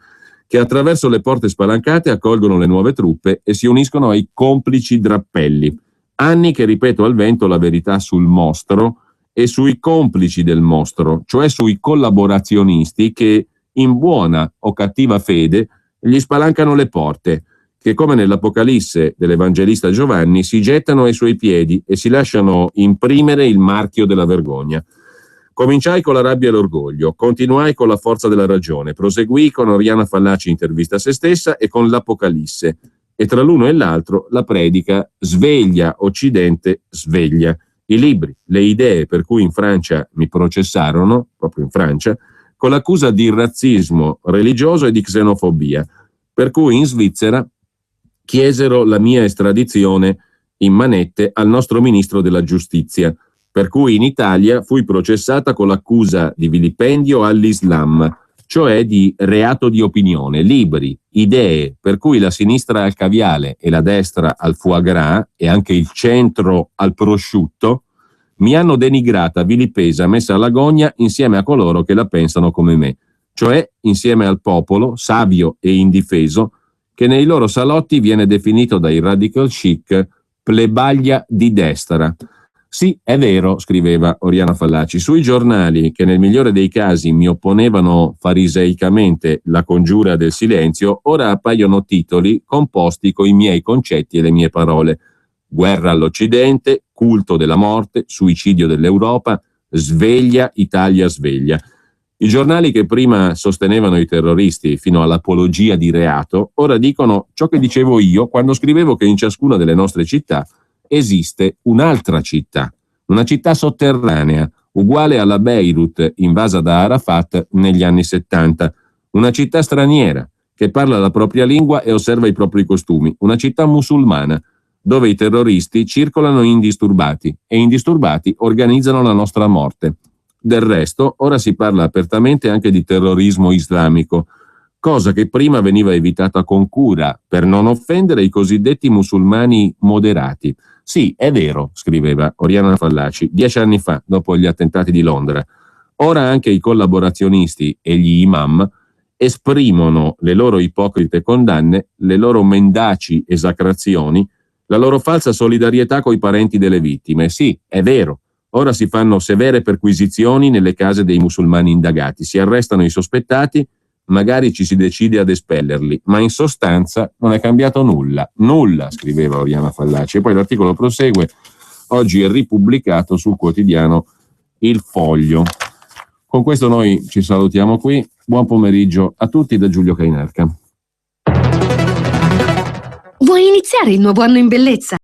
che attraverso le porte spalancate accolgono le nuove truppe e si uniscono ai complici drappelli. Anni che ripeto al vento la verità sul mostro e sui complici del mostro, cioè sui collaborazionisti che, in buona o cattiva fede, gli spalancano le porte, che come nell'Apocalisse dell'Evangelista Giovanni si gettano ai suoi piedi e si lasciano imprimere il marchio della vergogna. Cominciai con la rabbia e l'orgoglio, continuai con la forza della ragione, proseguii con Oriana Fallaci intervista a se stessa e con l'Apocalisse, e tra l'uno e l'altro la predica Sveglia Occidente, sveglia. I libri, le idee per cui in Francia mi processarono, proprio in Francia, con l'accusa di razzismo religioso e di xenofobia, per cui in Svizzera chiesero la mia estradizione in manette al nostro ministro della giustizia, per cui in Italia fui processata con l'accusa di vilipendio all'Islam, cioè di reato di opinione, libri, idee, per cui la sinistra al caviale e la destra al foie gras e anche il centro al prosciutto mi hanno denigrata, vilipesa, messa alla gogna insieme a coloro che la pensano come me, cioè insieme al popolo, savio e indifeso, che nei loro salotti viene definito dai radical chic plebaglia di destra. Sì, è vero, scriveva Oriana Fallaci, sui giornali che nel migliore dei casi mi opponevano fariseicamente la congiura del silenzio, ora appaiono titoli composti coi miei concetti e le mie parole. Guerra all'Occidente, culto della morte, suicidio dell'Europa, sveglia, Italia sveglia. I giornali che prima sostenevano i terroristi fino all'apologia di reato, ora dicono ciò che dicevo io quando scrivevo che in ciascuna delle nostre città esiste un'altra città, una città sotterranea, uguale alla Beirut invasa da Arafat negli anni 70, una città straniera che parla la propria lingua e osserva i propri costumi, una città musulmana dove i terroristi circolano indisturbati e indisturbati organizzano la nostra morte. Del resto, ora si parla apertamente anche di terrorismo islamico, cosa che prima veniva evitata con cura per non offendere i cosiddetti musulmani moderati. Sì, è vero, scriveva Oriana Fallaci 10 anni fa, dopo gli attentati di Londra. Ora anche i collaborazionisti e gli imam esprimono le loro ipocrite condanne, le loro mendaci esacrazioni, la loro falsa solidarietà coi parenti delle vittime. Sì, è vero. Ora si fanno severe perquisizioni nelle case dei musulmani indagati, si arrestano i sospettati, magari ci si decide ad espellerli, ma in sostanza non è cambiato nulla, scriveva Oriana Fallaci. E poi l'articolo prosegue, oggi è ripubblicato sul quotidiano Il Foglio. Con questo noi ci salutiamo qui, buon pomeriggio a tutti da Giulio Cainarca. Vuoi iniziare il nuovo anno in bellezza?